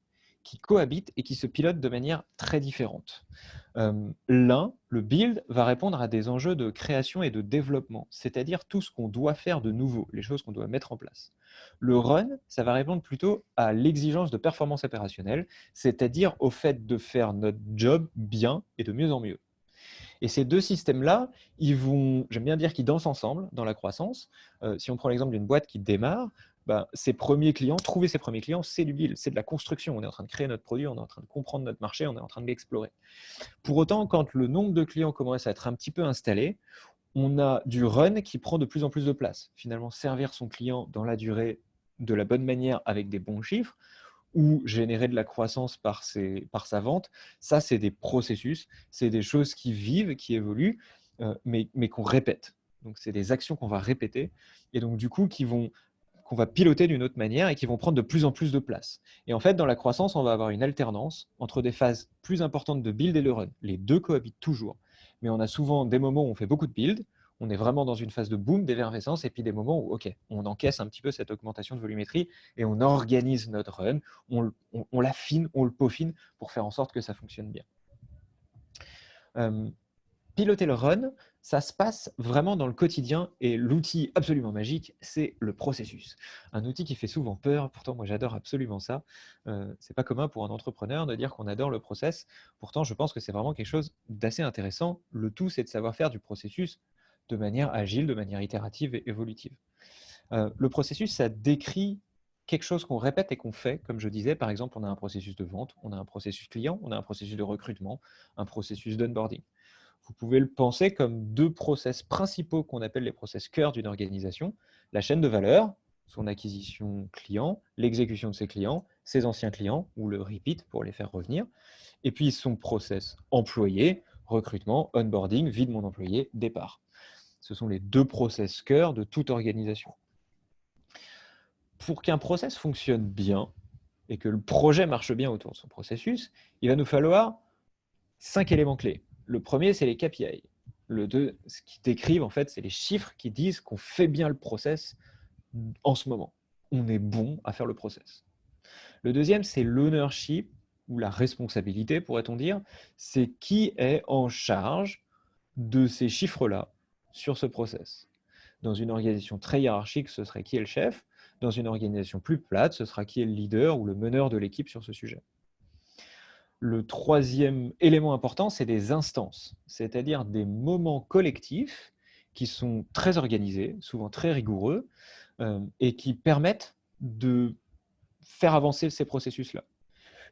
qui cohabitent et qui se pilotent de manière très différente. L'un, le build, va répondre à des enjeux de création et de développement, c'est-à-dire tout ce qu'on doit faire de nouveau, les choses qu'on doit mettre en place. Le run, ça va répondre plutôt à l'exigence de performance opérationnelle, c'est-à-dire au fait de faire notre job bien et de mieux en mieux. Et ces 2 systèmes-là, j'aime bien dire qu'ils dansent ensemble dans la croissance. Si on prend l'exemple d'une boîte qui démarre, trouver ses premiers clients, c'est du build, c'est de la construction. On est en train de créer notre produit, on est en train de comprendre notre marché, on est en train de l'explorer. Pour autant, quand le nombre de clients commence à être un petit peu installé, on a du run qui prend de plus en plus de place. Finalement, servir son client dans la durée de la bonne manière avec des bons chiffres, ou générer de la croissance par sa vente, ça, c'est des processus, c'est des choses qui vivent, qui évoluent, mais qu'on répète. Donc, c'est des actions qu'on va répéter et donc, du coup, qu'on va piloter d'une autre manière et qui vont prendre de plus en plus de place. Et en fait, dans la croissance, on va avoir une alternance entre des phases plus importantes de build et de run. Les deux cohabitent toujours. Mais on a souvent des moments où on fait beaucoup de build, on est vraiment dans une phase de boom, d'effervescence, et puis des moments où, OK, on encaisse un petit peu cette augmentation de volumétrie et on organise notre run, on l'affine, on le peaufine pour faire en sorte que ça fonctionne bien. Piloter le run, ça se passe vraiment dans le quotidien et l'outil absolument magique, c'est le processus. Un outil qui fait souvent peur, pourtant moi j'adore absolument ça. C'est pas commun pour un entrepreneur de dire qu'on adore le process. Pourtant, je pense que c'est vraiment quelque chose d'assez intéressant. Le tout, c'est de savoir faire du processus de manière agile, de manière itérative et évolutive. Le processus, ça décrit quelque chose qu'on répète et qu'on fait. Comme je disais, par exemple, on a un processus de vente, on a un processus client, on a un processus de recrutement, un processus d'onboarding. Vous pouvez le penser comme deux process principaux qu'on appelle les process cœur d'une organisation. La chaîne de valeur, son acquisition client, l'exécution de ses clients, ses anciens clients, ou le repeat pour les faire revenir. Et puis son process employé, recrutement, onboarding, vie de mon employé, départ. Ce sont les deux process cœur de toute organisation. Pour qu'un process fonctionne bien et que le projet marche bien autour de son processus, il va nous falloir 5 éléments clés. Le premier, c'est les KPI. Le 2, ce qui décrivent, en fait, c'est les chiffres qui disent qu'on fait bien le process en ce moment. On est bon à faire le process. Le deuxième, c'est l'ownership, ou la responsabilité, pourrait-on dire. C'est qui est en charge de ces chiffres-là sur ce process. Dans une organisation très hiérarchique, ce serait qui est le chef. Dans une organisation plus plate, ce sera qui est le leader ou le meneur de l'équipe sur ce sujet. Le troisième élément important, c'est des instances, c'est-à-dire des moments collectifs qui sont très organisés, souvent très rigoureux, et qui permettent de faire avancer ces processus-là.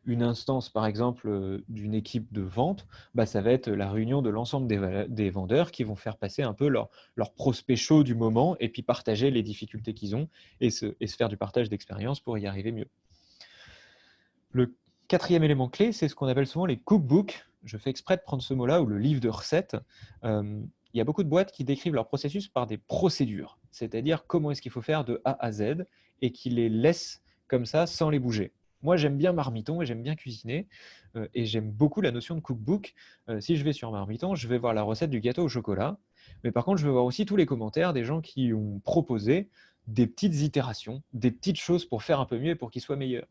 Une instance, par exemple, d'une équipe de vente, bah, ça va être la réunion de l'ensemble des vendeurs qui vont faire passer un peu leur prospect chaud du moment et puis partager les difficultés qu'ils ont et se faire du partage d'expérience pour y arriver mieux. Le quatrième élément clé, c'est ce qu'on appelle souvent les cookbooks. Je fais exprès de prendre ce mot-là, ou le livre de recettes. Il y a beaucoup de boîtes qui décrivent leur processus par des procédures, c'est-à-dire comment est-ce qu'il faut faire de A à Z et qui les laissent comme ça sans les bouger. Moi, j'aime bien Marmiton et j'aime bien cuisiner et j'aime beaucoup la notion de cookbook. Si je vais sur Marmiton, je vais voir la recette du gâteau au chocolat, mais par contre, je vais voir aussi tous les commentaires des gens qui ont proposé des petites itérations, des petites choses pour faire un peu mieux et pour qu'il soit meilleur.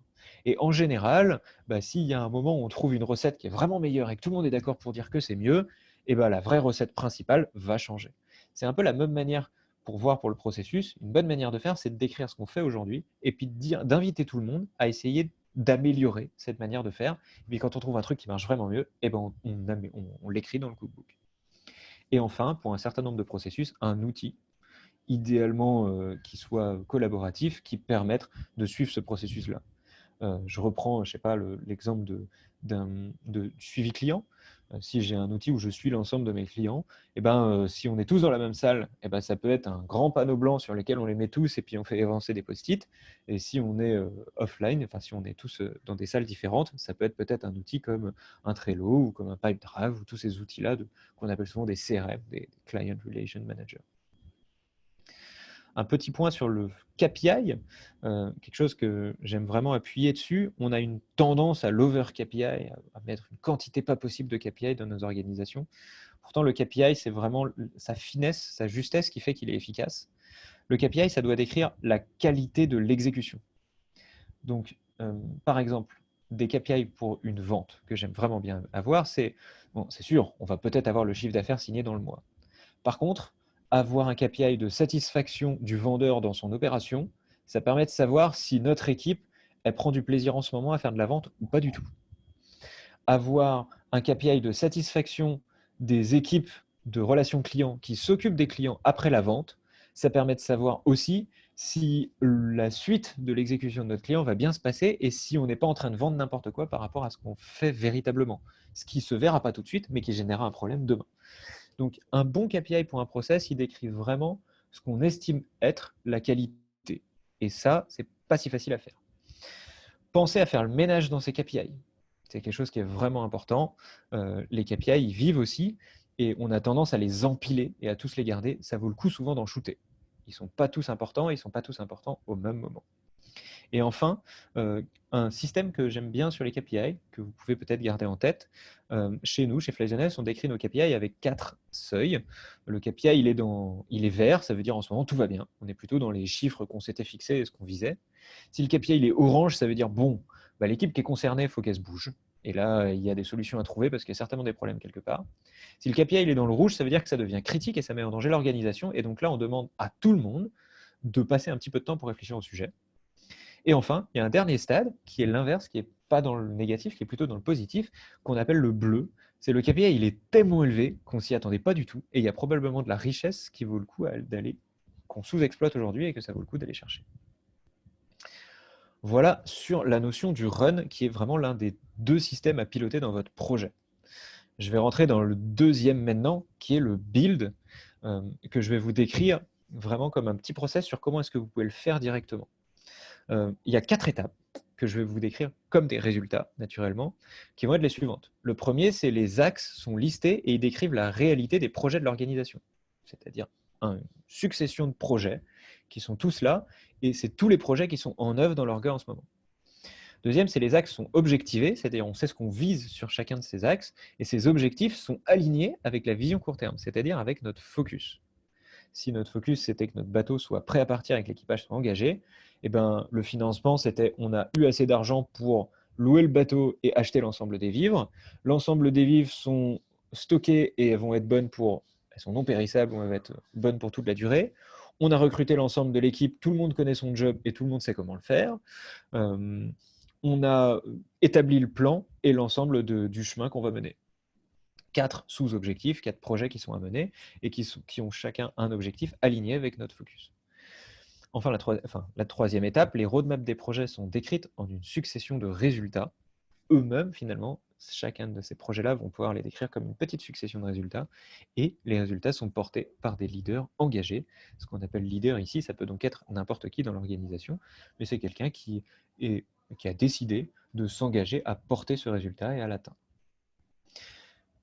Et en général, bah, s'il y a un moment où on trouve une recette qui est vraiment meilleure et que tout le monde est d'accord pour dire que c'est mieux, et bah, la vraie recette principale va changer. C'est un peu la même manière pour voir pour le processus. Une bonne manière de faire, c'est de décrire ce qu'on fait aujourd'hui et puis d'inviter tout le monde à essayer d'améliorer cette manière de faire. Et puis quand on trouve un truc qui marche vraiment mieux, et ben on l'écrit dans le cookbook. Et enfin, pour un certain nombre de processus, un outil idéalement qui soit collaboratif, qui permette de suivre ce processus-là. Je reprends, je sais pas, l'exemple de suivi client. Si j'ai un outil où je suis l'ensemble de mes clients, et ben, si on est tous dans la même salle, et ben, ça peut être un grand panneau blanc sur lequel on les met tous et puis on fait avancer des post-it. Et si on est offline, enfin si on est tous dans des salles différentes, ça peut être peut-être un outil comme un Trello ou comme un Pipedrive ou tous ces outils-là qu'on appelle souvent des CRM, des Client Relation Manager. Un petit point sur le KPI, quelque chose que j'aime vraiment appuyer dessus. On a une tendance à l'over-KPI, à mettre une quantité pas possible de KPI dans nos organisations. Pourtant, le KPI, c'est vraiment sa finesse, sa justesse qui fait qu'il est efficace. Le KPI, ça doit décrire la qualité de l'exécution. Donc, par exemple, des KPI pour une vente que j'aime vraiment bien avoir, c'est sûr, on va peut-être avoir le chiffre d'affaires signé dans le mois. Par contre, avoir un KPI de satisfaction du vendeur dans son opération, ça permet de savoir si notre équipe, elle prend du plaisir en ce moment à faire de la vente ou pas du tout. Avoir un KPI de satisfaction des équipes de relations clients qui s'occupent des clients après la vente, ça permet de savoir aussi si la suite de l'exécution de notre client va bien se passer et si on n'est pas en train de vendre n'importe quoi par rapport à ce qu'on fait véritablement. Ce qui ne se verra pas tout de suite, mais qui générera un problème demain. Donc, un bon KPI pour un process, il décrit vraiment ce qu'on estime être la qualité. Et ça, c'est pas si facile à faire. Pensez à faire le ménage dans ces KPI. C'est quelque chose qui est vraiment important. Les KPI, ils vivent aussi, et on a tendance à les empiler et à tous les garder. Ça vaut le coup souvent d'en shooter. Ils ne sont pas tous importants, et ils ne sont pas tous importants au même moment. Et enfin, un système que j'aime bien sur les KPI, que vous pouvez peut-être garder en tête, chez nous, chez Flyzoness, on décrit nos KPI avec 4 seuils. Le KPI, il est vert, ça veut dire en ce moment tout va bien. On est plutôt dans les chiffres qu'on s'était fixés et ce qu'on visait. Si le KPI il est orange, ça veut dire bon, bah, l'équipe qui est concernée, il faut qu'elle se bouge. Et là, il y a des solutions à trouver parce qu'il y a certainement des problèmes quelque part. Si le KPI il est dans le rouge, ça veut dire que ça devient critique et ça met en danger l'organisation. Et donc là, on demande à tout le monde de passer un petit peu de temps pour réfléchir au sujet. Et enfin, il y a un dernier stade qui est l'inverse, qui n'est pas dans le négatif, qui est plutôt dans le positif, qu'on appelle le bleu. C'est le KPI, il est tellement élevé qu'on s'y attendait pas du tout. Et il y a probablement de la richesse qui vaut le coup d'aller, qu'on sous-exploite aujourd'hui et que ça vaut le coup d'aller chercher. Voilà sur la notion du run, qui est vraiment l'un des 2 systèmes à piloter dans votre projet. Je vais rentrer dans le deuxième maintenant, qui est le build, que je vais vous décrire vraiment comme un petit process sur comment est-ce que vous pouvez le faire directement. Il y a 4 étapes que je vais vous décrire comme des résultats, naturellement, qui vont être les suivantes. Le premier, c'est les axes sont listés et ils décrivent la réalité des projets de l'organisation, c'est-à-dire une succession de projets qui sont tous là, et c'est tous les projets qui sont en œuvre dans l'orga en ce moment. Deuxième, c'est les axes sont objectivés, c'est-à-dire on sait ce qu'on vise sur chacun de ces axes, et ces objectifs sont alignés avec la vision court terme, c'est-à-dire avec notre focus. Si notre focus, c'était que notre bateau soit prêt à partir et que l'équipage soit engagé, eh ben, le financement, c'était on a eu assez d'argent pour louer le bateau et acheter l'ensemble des vivres. L'ensemble des vivres sont stockés et elles vont être bonnes elles sont non périssables, elles vont être bonnes pour toute la durée. On a recruté l'ensemble de l'équipe, tout le monde connaît son job et tout le monde sait comment le faire. On a établi le plan et l'ensemble du chemin qu'on va mener. 4 sous-objectifs, 4 projets qui sont à mener et qui ont chacun un objectif aligné avec notre focus. Enfin, la troisième étape, les roadmaps des projets sont décrites en une succession de résultats. Eux-mêmes, finalement, chacun de ces projets-là vont pouvoir les décrire comme une petite succession de résultats, et les résultats sont portés par des leaders engagés. Ce qu'on appelle leader ici, ça peut donc être n'importe qui dans l'organisation, mais c'est quelqu'un qui a décidé de s'engager à porter ce résultat et à l'atteindre.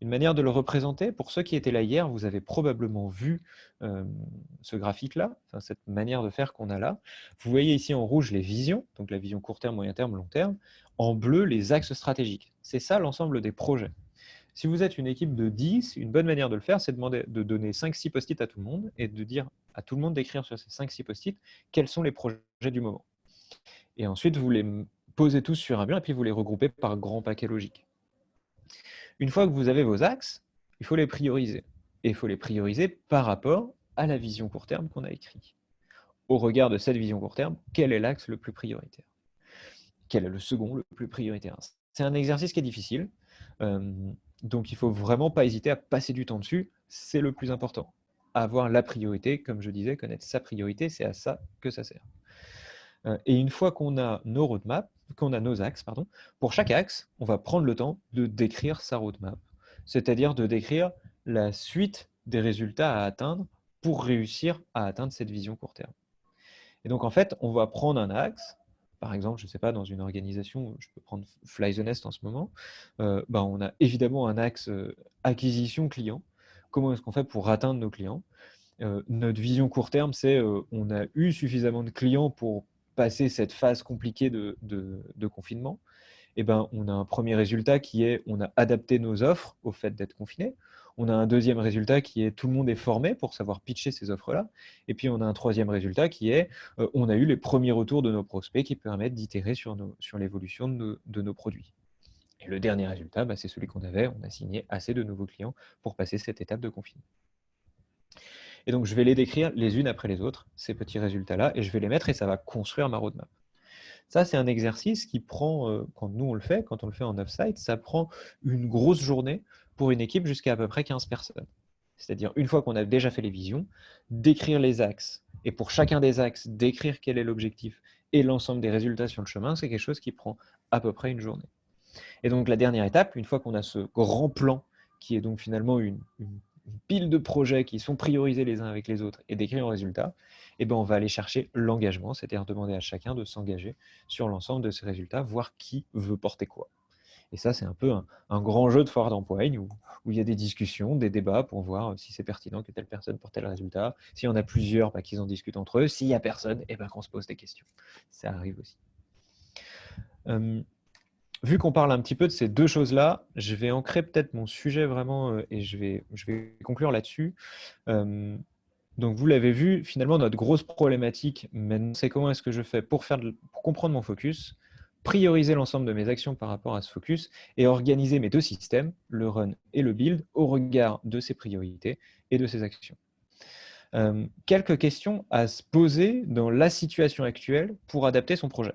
Une manière de le représenter, pour ceux qui étaient là hier, vous avez probablement vu ce graphique-là, enfin, cette manière de faire qu'on a là. Vous voyez ici en rouge les visions, donc la vision court terme, moyen terme, long terme. En bleu, les axes stratégiques. C'est ça l'ensemble des projets. Si vous êtes une équipe de 10, une bonne manière de le faire, c'est de donner 5-6 post-it à tout le monde et de dire à tout le monde d'écrire sur ces 5-6 post-it quels sont les projets du moment. Et ensuite, vous les posez tous sur un mur et puis vous les regroupez par grand paquet logique. Une fois que vous avez vos axes, il faut les prioriser. Et il faut les prioriser par rapport à la vision court terme qu'on a écrite. Au regard de cette vision court terme, quel est l'axe le plus prioritaire? Quel est le second le plus prioritaire? C'est un exercice qui est difficile, donc il ne faut vraiment pas hésiter à passer du temps dessus, c'est le plus important. Avoir la priorité, comme je disais, connaître sa priorité, c'est à ça que ça sert. Et une fois qu'on a nos roadmaps, qu'on a nos axes, pardon, pour chaque axe, on va prendre le temps de décrire sa roadmap, c'est-à-dire de décrire la suite des résultats à atteindre pour réussir à atteindre cette vision court terme. Et donc, en fait, on va prendre un axe, par exemple, je ne sais pas, dans une organisation, je peux prendre Flyzoness en ce moment, on a évidemment un axe acquisition client. Comment est-ce qu'on fait pour atteindre nos clients? Notre vision court terme, c'est on a eu suffisamment de clients pour passer cette phase compliquée de confinement. Et ben, on a un premier résultat qui est on a adapté nos offres au fait d'être confiné. On a un deuxième résultat qui est tout le monde est formé pour savoir pitcher ces offres-là. Et puis on a un troisième résultat qui est on a eu les premiers retours de nos prospects qui permettent d'itérer sur l'évolution de nos produits. Et le dernier résultat, c'est celui qu'on avait, on a signé assez de nouveaux clients pour passer cette étape de confinement. Et donc, je vais les décrire les unes après les autres, ces petits résultats-là, et je vais les mettre et ça va construire ma roadmap. Ça, c'est un exercice qui prend, quand nous on le fait, quand on le fait en off-site, ça prend une grosse journée pour une équipe jusqu'à à peu près 15 personnes. C'est-à-dire, une fois qu'on a déjà fait les visions, d'écrire les axes, et pour chacun des axes, d'écrire quel est l'objectif et l'ensemble des résultats sur le chemin, c'est quelque chose qui prend à peu près une journée. Et donc, la dernière étape, une fois qu'on a ce grand plan, qui est donc finalement une pile de projets qui sont priorisés les uns avec les autres et décrits en résultat, eh ben, on va aller chercher l'engagement, c'est-à-dire demander à chacun de s'engager sur l'ensemble de ces résultats, voir qui veut porter quoi. Et ça, c'est un peu un grand jeu de foire d'empoigne où il y a des discussions, des débats pour voir si c'est pertinent que telle personne porte tel résultat. S'il y en a plusieurs, bah, qu'ils en discutent entre eux. S'il n'y a personne, eh ben, qu'on se pose des questions. Ça arrive aussi. Vu qu'on parle un petit peu de ces deux choses-là, je vais ancrer peut-être mon sujet vraiment et je vais conclure là-dessus. Donc, vous l'avez vu, finalement, notre grosse problématique maintenant, c'est comment est-ce que je fais pour comprendre mon focus, prioriser l'ensemble de mes actions par rapport à ce focus et organiser mes deux systèmes, le run et le build, au regard de ces priorités et de ces actions. Quelques questions à se poser dans la situation actuelle pour adapter son projet.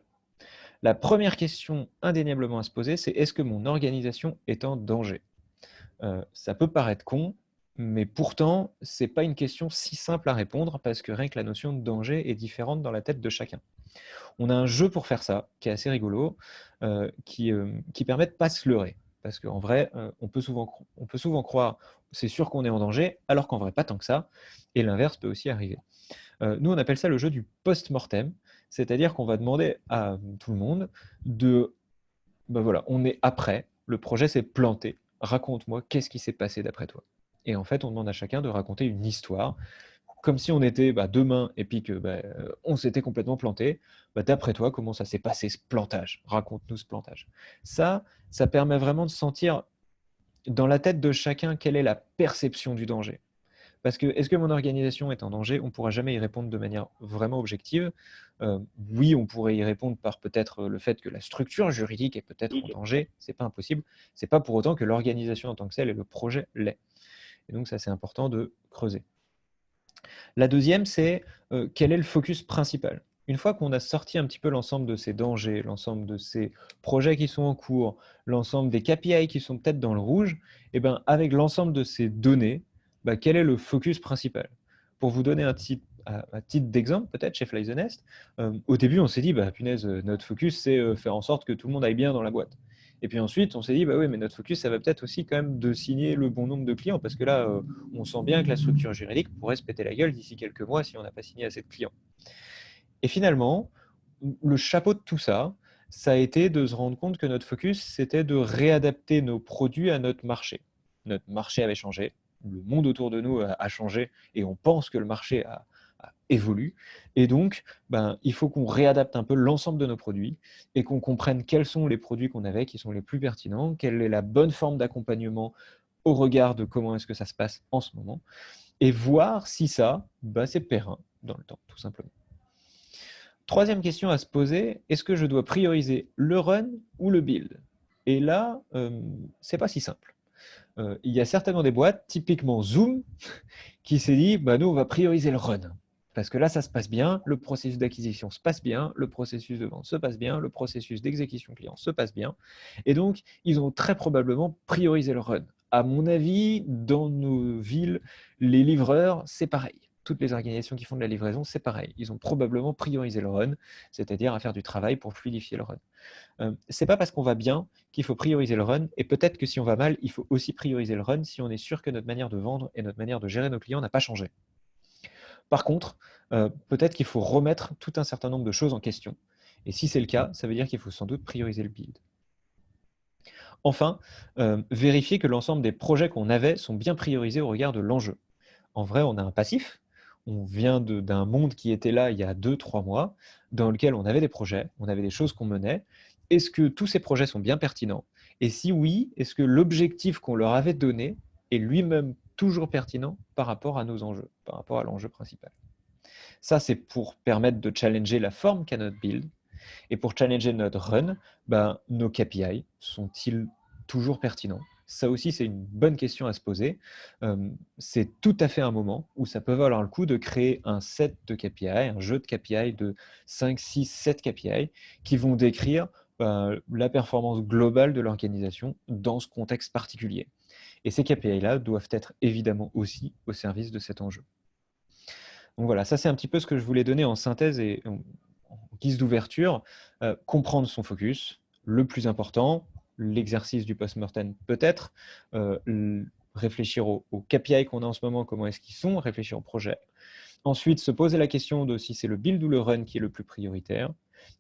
La première question indéniablement à se poser, c'est est-ce que mon organisation est en danger? Ça peut paraître con, mais pourtant, ce n'est pas une question si simple à répondre parce que rien que la notion de danger est différente dans la tête de chacun. On a un jeu pour faire ça, qui est assez rigolo, qui permet de ne pas se leurrer. Parce qu'en vrai, on peut souvent croire c'est sûr qu'on est en danger, alors qu'en vrai, pas tant que ça. Et l'inverse peut aussi arriver. Nous, on appelle ça le jeu du post-mortem, c'est-à-dire qu'on va demander à tout le monde de ben voilà, on est après, le projet s'est planté, raconte-moi qu'est-ce qui s'est passé d'après toi. Et en fait, on demande à chacun de raconter une histoire, comme si on était demain et puis que on s'était complètement planté. D'après toi, comment ça s'est passé ce plantage? Raconte-nous ce plantage. Ça permet vraiment de sentir dans la tête de chacun quelle est la perception du danger. Parce que est-ce que mon organisation est en danger? On ne pourra jamais y répondre de manière vraiment objective. Oui, on pourrait y répondre par peut-être le fait que la structure juridique est peut-être en danger, ce n'est pas impossible. Ce n'est pas pour autant que l'organisation en tant que telle et le projet l'est. Et donc ça, c'est important de creuser. La deuxième, c'est quel est le focus principal? Une fois qu'on a sorti un petit peu l'ensemble de ces dangers, l'ensemble de ces projets qui sont en cours, l'ensemble des KPI qui sont peut-être dans le rouge, eh ben, avec l'ensemble de ces données, quel est le focus principal? Pour vous donner un titre d'exemple, peut-être chez Fly the Nest, au début, on s'est dit, punaise, notre focus, c'est faire en sorte que tout le monde aille bien dans la boîte. Et puis ensuite, on s'est dit, oui, mais notre focus, ça va peut-être aussi quand même de signer le bon nombre de clients, parce que là, on sent bien que la structure juridique pourrait se péter la gueule d'ici quelques mois si on n'a pas signé assez de clients. Et finalement, le chapeau de tout ça, ça a été de se rendre compte que notre focus, c'était de réadapter nos produits à notre marché. Notre marché avait changé, le monde autour de nous a changé, et on pense que le marché a évolue. Et donc, il faut qu'on réadapte un peu l'ensemble de nos produits et qu'on comprenne quels sont les produits qu'on avait qui sont les plus pertinents, quelle est la bonne forme d'accompagnement au regard de comment est-ce que ça se passe en ce moment, et voir si ça, c'est périn dans le temps, tout simplement. Troisième question à se poser, est-ce que je dois prioriser le run ou le build? Et là, c'est pas si simple. Il y a certainement des boîtes, typiquement Zoom, qui s'est dit, nous, on va prioriser le run. Parce que là, ça se passe bien, le processus d'acquisition se passe bien, le processus de vente se passe bien, le processus d'exécution client se passe bien. Et donc, ils ont très probablement priorisé le run. À mon avis, dans nos villes, les livreurs, c'est pareil. Toutes les organisations qui font de la livraison, c'est pareil. Ils ont probablement priorisé le run, c'est-à-dire à faire du travail pour fluidifier le run. C'est pas parce qu'on va bien qu'il faut prioriser le run, et peut-être que si on va mal, il faut aussi prioriser le run si on est sûr que notre manière de vendre et notre manière de gérer nos clients n'a pas changé. Par contre, peut-être qu'il faut remettre tout un certain nombre de choses en question. Et si c'est le cas, ça veut dire qu'il faut sans doute prioriser le build. Enfin, vérifier que l'ensemble des projets qu'on avait sont bien priorisés au regard de l'enjeu. En vrai, on a un passif. On vient d'un monde qui était là il y a 2-3 mois, dans lequel on avait des projets, on avait des choses qu'on menait. Est-ce que tous ces projets sont bien pertinents? Et si oui, est-ce que l'objectif qu'on leur avait donné est lui-même toujours pertinent par rapport à nos enjeux, par rapport à l'enjeu principal? Ça, c'est pour permettre de challenger la forme qu'a notre build. Et pour challenger notre run, nos KPI sont-ils toujours pertinents? Ça aussi, c'est une bonne question à se poser. C'est tout à fait un moment où ça peut valoir le coup de créer un set de KPI, un jeu de KPI de 5, 6, 7 KPI qui vont décrire la performance globale de l'organisation dans ce contexte particulier. Et ces KPI-là doivent être évidemment aussi au service de cet enjeu. Donc voilà, ça c'est un petit peu ce que je voulais donner en synthèse et en guise d'ouverture. Comprendre son focus, le plus important, l'exercice du post-mortem peut-être, réfléchir aux KPI qu'on a en ce moment, comment est-ce qu'ils sont, réfléchir au projet. Ensuite, se poser la question de si c'est le build ou le run qui est le plus prioritaire.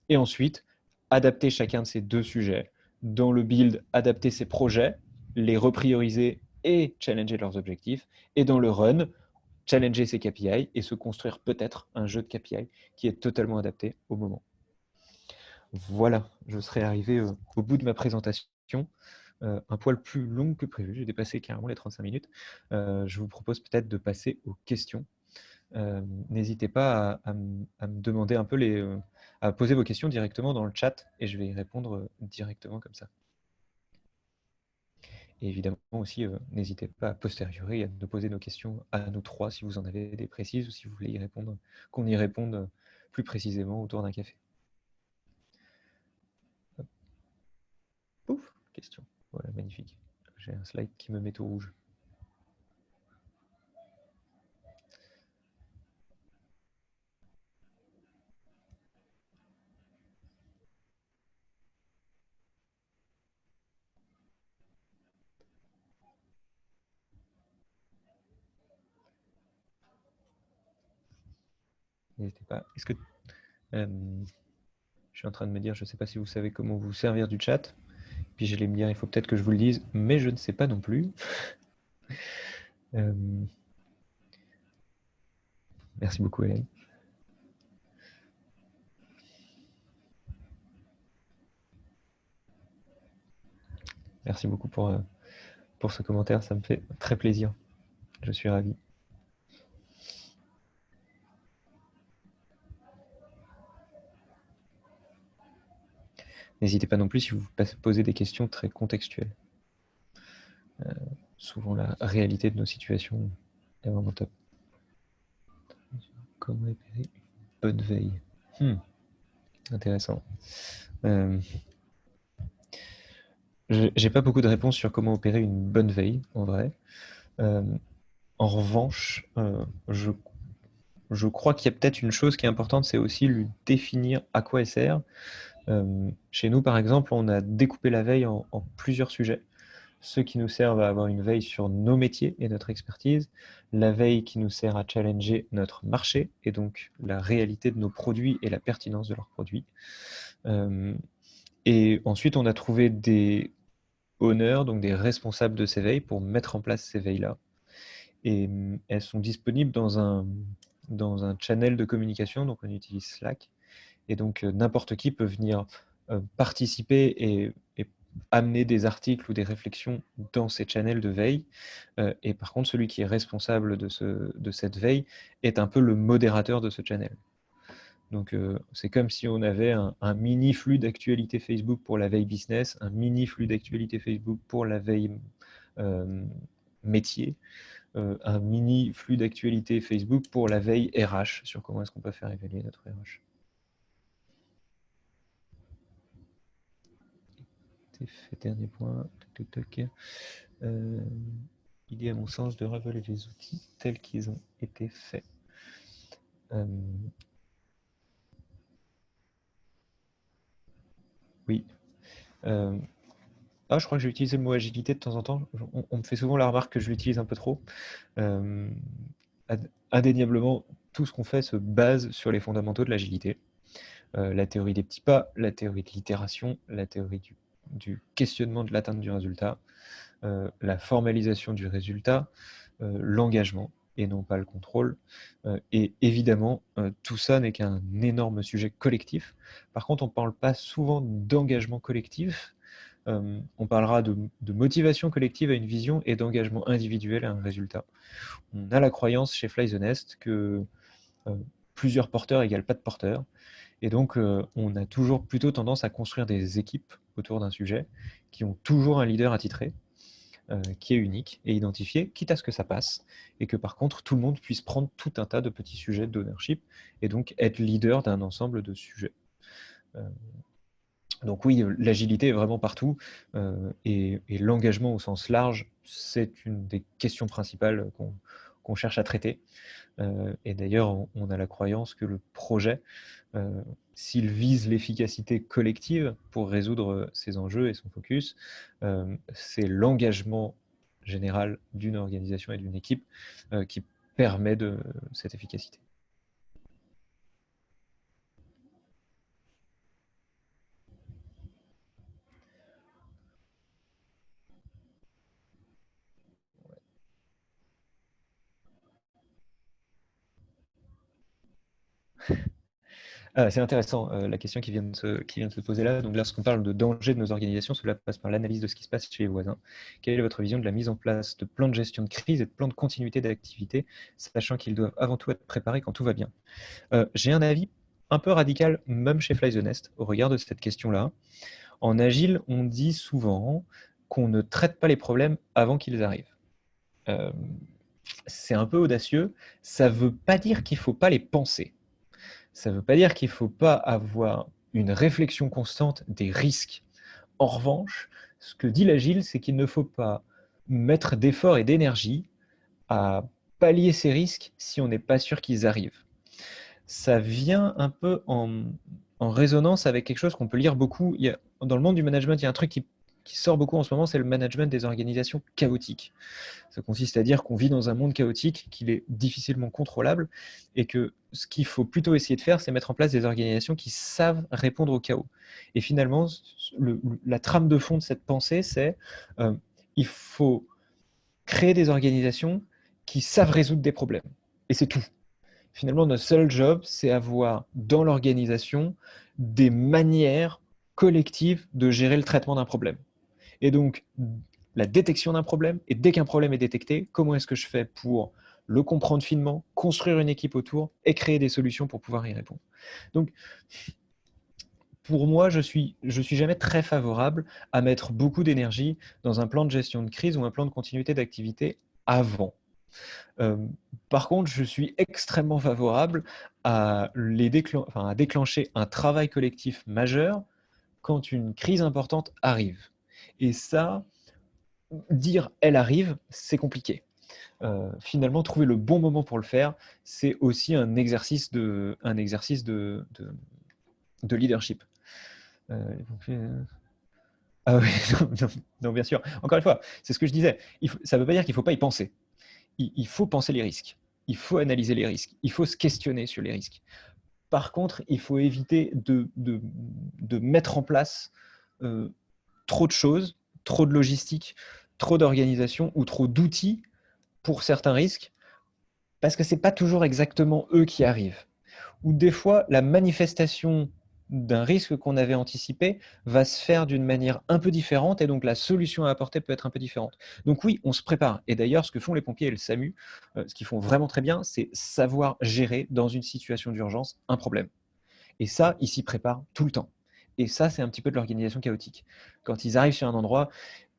Et ensuite, adapter chacun de ces deux sujets. Dans le build, adapter ses projets, les reprioriser et challenger leurs objectifs. Et dans le run, challenger ses KPI et se construire peut-être un jeu de KPI qui est totalement adapté au moment. Voilà, je serai arrivé au bout de ma présentation. Un poil plus long que prévu, j'ai dépassé carrément les 35 minutes. Je vous propose peut-être de passer aux questions. N'hésitez pas à me demander un peu à poser vos questions directement dans le chat et je vais y répondre directement comme ça. Et évidemment aussi, n'hésitez pas à posteriori à nous poser nos questions à nous trois si vous en avez des précises ou si vous voulez y répondre, qu'on y réponde plus précisément autour d'un café. Hop. Pouf, question. Voilà, magnifique. J'ai un slide qui me met tout rouge. N'hésitez pas. Est-ce que je suis en train de me dire, je ne sais pas si vous savez comment vous servir du chat. Puis j'allais me dire, il faut peut-être que je vous le dise, mais je ne sais pas non plus. Merci beaucoup, Hélène. Merci beaucoup pour ce commentaire, ça me fait très plaisir. Je suis ravi. N'hésitez pas non plus si vous posez des questions très contextuelles. Souvent, la réalité de nos situations est vraiment top. Comment opérer une bonne veille? Intéressant. J'ai pas beaucoup de réponses sur comment opérer une bonne veille, en vrai. En revanche, je crois qu'il y a peut-être une chose qui est importante, c'est aussi lui définir à quoi elle sert. Chez nous, par exemple, on a découpé la veille en plusieurs sujets. Ceux qui nous servent à avoir une veille sur nos métiers et notre expertise, la veille qui nous sert à challenger notre marché et donc la réalité de nos produits et la pertinence de leurs produits. Et ensuite, on a trouvé des owners, donc des responsables de ces veilles pour mettre en place ces veilles-là. Et elles sont disponibles dans un channel de communication, donc on utilise Slack. Et donc n'importe qui peut venir participer et amener des articles ou des réflexions dans ces channels de veille. Et par contre, celui qui est responsable de cette veille est un peu le modérateur de ce channel. Donc c'est comme si on avait un mini flux d'actualité Facebook pour la veille business, un mini flux d'actualité Facebook pour la veille métier, un mini flux d'actualité Facebook pour la veille RH, sur comment est-ce qu'on peut faire évaluer notre RH. Dernier point. Il est à mon sens de révéler les outils tels qu'ils ont été faits. Oui. Je crois que j'ai utilisé le mot agilité de temps en temps. On me fait souvent la remarque que je l'utilise un peu trop. Indéniablement, tout ce qu'on fait se base sur les fondamentaux de l'agilité. La théorie des petits pas, la théorie de l'itération, la théorie du questionnement de l'atteinte du résultat, la formalisation du résultat, l'engagement et non pas le contrôle. Et évidemment, tout ça n'est qu'un énorme sujet collectif. Par contre, on ne parle pas souvent d'engagement collectif. On parlera de motivation collective à une vision et d'engagement individuel à un résultat. On a la croyance chez Fly the Nest que plusieurs porteurs égale pas de porteurs. Et donc, on a toujours plutôt tendance à construire des équipes autour d'un sujet qui ont toujours un leader attitré, qui est unique et identifié, quitte à ce que ça passe, et que par contre, tout le monde puisse prendre tout un tas de petits sujets d'ownership et donc être leader d'un ensemble de sujets. Donc oui, l'agilité est vraiment partout, et l'engagement au sens large, c'est une des questions principales qu'on cherche à traiter. Et d'ailleurs, on a la croyance que le projet, s'il vise l'efficacité collective pour résoudre ses enjeux et son focus, c'est l'engagement général d'une organisation et d'une équipe qui permet cette efficacité. C'est intéressant la question qui vient de se poser là. Donc, lorsqu'on parle de danger de nos organisations, cela passe par l'analyse de ce qui se passe chez les voisins. Quelle est votre vision de la mise en place de plans de gestion de crise et de plans de continuité d'activité, sachant qu'ils doivent avant tout être préparés quand tout va bien? J'ai un avis un peu radical, même chez Fly the Nest, au regard de cette question-là. En agile, on dit souvent qu'on ne traite pas les problèmes avant qu'ils arrivent. C'est un peu audacieux. Ça ne veut pas dire qu'il ne faut pas les penser. Ça ne veut pas dire qu'il ne faut pas avoir une réflexion constante des risques. En revanche, ce que dit l'agile, c'est qu'il ne faut pas mettre d'efforts et d'énergie à pallier ces risques si on n'est pas sûr qu'ils arrivent. Ça vient un peu en résonance avec quelque chose qu'on peut lire beaucoup. Dans le monde du management, il y a un truc qui sort beaucoup en ce moment, c'est le management des organisations chaotiques. Ça consiste à dire qu'on vit dans un monde chaotique, qu'il est difficilement contrôlable, et que ce qu'il faut plutôt essayer de faire, c'est mettre en place des organisations qui savent répondre au chaos. Et finalement, la trame de fond de cette pensée, c'est il faut créer des organisations qui savent résoudre des problèmes. Et c'est tout. Finalement, notre seul job, c'est avoir dans l'organisation des manières collectives de gérer le traitement d'un problème. Et donc, la détection d'un problème, et dès qu'un problème est détecté, comment est-ce que je fais pour le comprendre finement, construire une équipe autour et créer des solutions pour pouvoir y répondre. Donc, pour moi, je suis jamais très favorable à mettre beaucoup d'énergie dans un plan de gestion de crise ou un plan de continuité d'activité avant. Par contre, je suis extrêmement favorable à déclencher un travail collectif majeur quand une crise importante arrive. Et ça, dire elle arrive, c'est compliqué. Finalement, trouver le bon moment pour le faire, c'est aussi un exercice de leadership. Ah oui, non, bien sûr. Encore une fois, c'est ce que je disais. Ça ne veut pas dire qu'il ne faut pas y penser. Il faut penser les risques. Il faut analyser les risques. Il faut se questionner sur les risques. Par contre, il faut éviter de mettre en place trop de choses, trop de logistique, trop d'organisation ou trop d'outils pour certains risques, parce que ce n'est pas toujours exactement eux qui arrivent. Ou des fois, la manifestation d'un risque qu'on avait anticipé va se faire d'une manière un peu différente et donc la solution à apporter peut être un peu différente. Donc oui, on se prépare. Et d'ailleurs, ce que font les pompiers et le SAMU, ce qu'ils font vraiment très bien, c'est savoir gérer dans une situation d'urgence un problème. Et ça, ils s'y préparent tout le temps. Et ça, c'est un petit peu de l'organisation chaotique. Quand ils arrivent sur un endroit,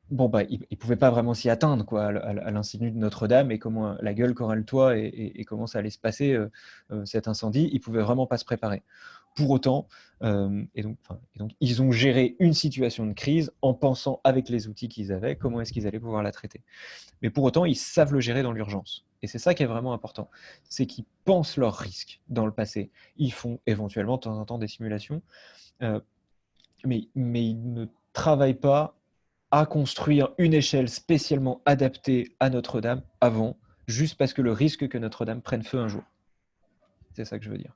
bon, bah, ils ne pouvaient pas vraiment s'y atteindre, quoi, à l'incendie de Notre-Dame et comment la gueule qu'aurait le toit et comment ça allait se passer, cet incendie, ils ne pouvaient vraiment pas se préparer. Pour autant, et donc, ils ont géré une situation de crise en pensant avec les outils qu'ils avaient, comment est-ce qu'ils allaient pouvoir la traiter. Mais pour autant, ils savent le gérer dans l'urgence. Et c'est ça qui est vraiment important, c'est qu'ils pensent leurs risques dans le passé. Ils font éventuellement de temps en temps des simulations, mais ils ne travaillent pas à construire une échelle spécialement adaptée à Notre-Dame avant, juste parce que le risque que Notre-Dame prenne feu un jour. C'est ça que je veux dire.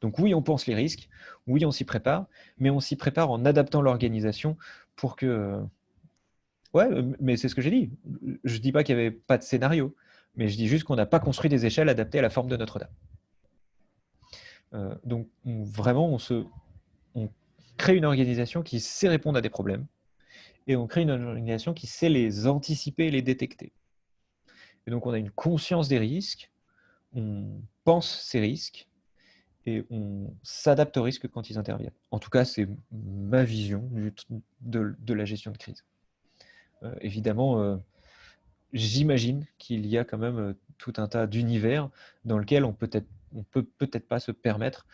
Donc oui, on pense les risques, oui, on s'y prépare, mais on s'y prépare en adaptant l'organisation pour que... Ouais, mais c'est ce que j'ai dit. Je ne dis pas qu'il n'y avait pas de scénario, mais je dis juste qu'on n'a pas construit des échelles adaptées à la forme de Notre-Dame. Donc vraiment, on crée une organisation qui sait répondre à des problèmes, et on crée une organisation qui sait les anticiper et les détecter. Et donc, on a une conscience des risques, on pense ces risques et on s'adapte aux risques quand ils interviennent. En tout cas, c'est ma vision de la gestion de crise. Évidemment, j'imagine qu'il y a quand même tout un tas d'univers dans lequel on peut peut-être pas se permettre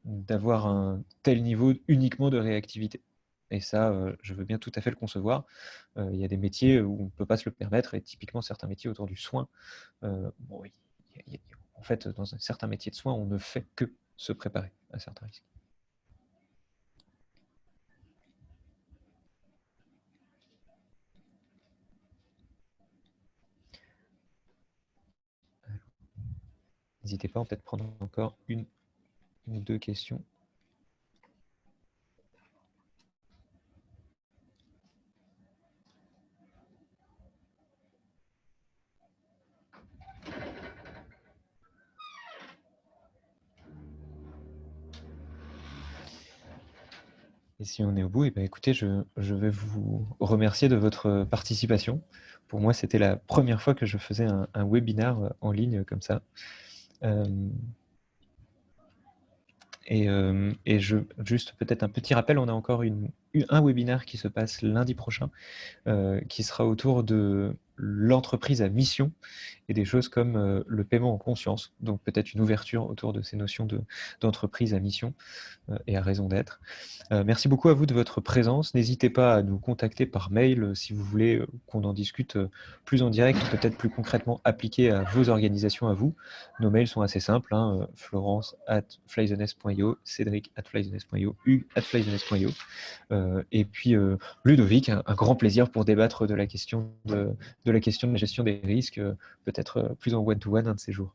d'avoir un tel niveau uniquement de réactivité. Et ça, je veux bien tout à fait le concevoir. Il y a des métiers où on ne peut pas se le permettre, et typiquement certains métiers autour du soin. Bon, en fait, dans un certain métier de soin, on ne fait que se préparer à certains risques. n'hésitez pas à peut-être prendre encore une ou deux questions. Et si on est au bout, eh ben, écoutez, je vais vous remercier de votre participation. Pour moi, c'était la première fois que je faisais un webinaire en ligne comme ça. Juste peut-être un petit rappel, on a encore un webinaire qui se passe lundi prochain, qui sera autour de l'entreprise à mission et des choses comme le paiement en conscience. Donc peut-être une ouverture autour de ces notions d'entreprise à mission et à raison d'être. Merci beaucoup à vous de votre présence. N'hésitez pas à nous contacter par mail si vous voulez qu'on en discute plus en direct, peut-être plus concrètement appliqué à vos organisations à vous. Nos mails sont assez simples, hein, florence@flythenest.io, cédric@flythenest.io, hugues@flythenest.io. Et puis Ludovic, un grand plaisir pour débattre de la question de la gestion des risques, peut-être plus en one-to-one un de ces jours.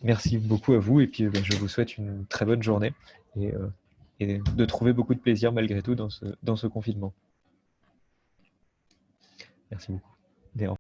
Merci beaucoup à vous et puis je vous souhaite une très bonne journée et de trouver beaucoup de plaisir malgré tout dans ce confinement. Merci beaucoup.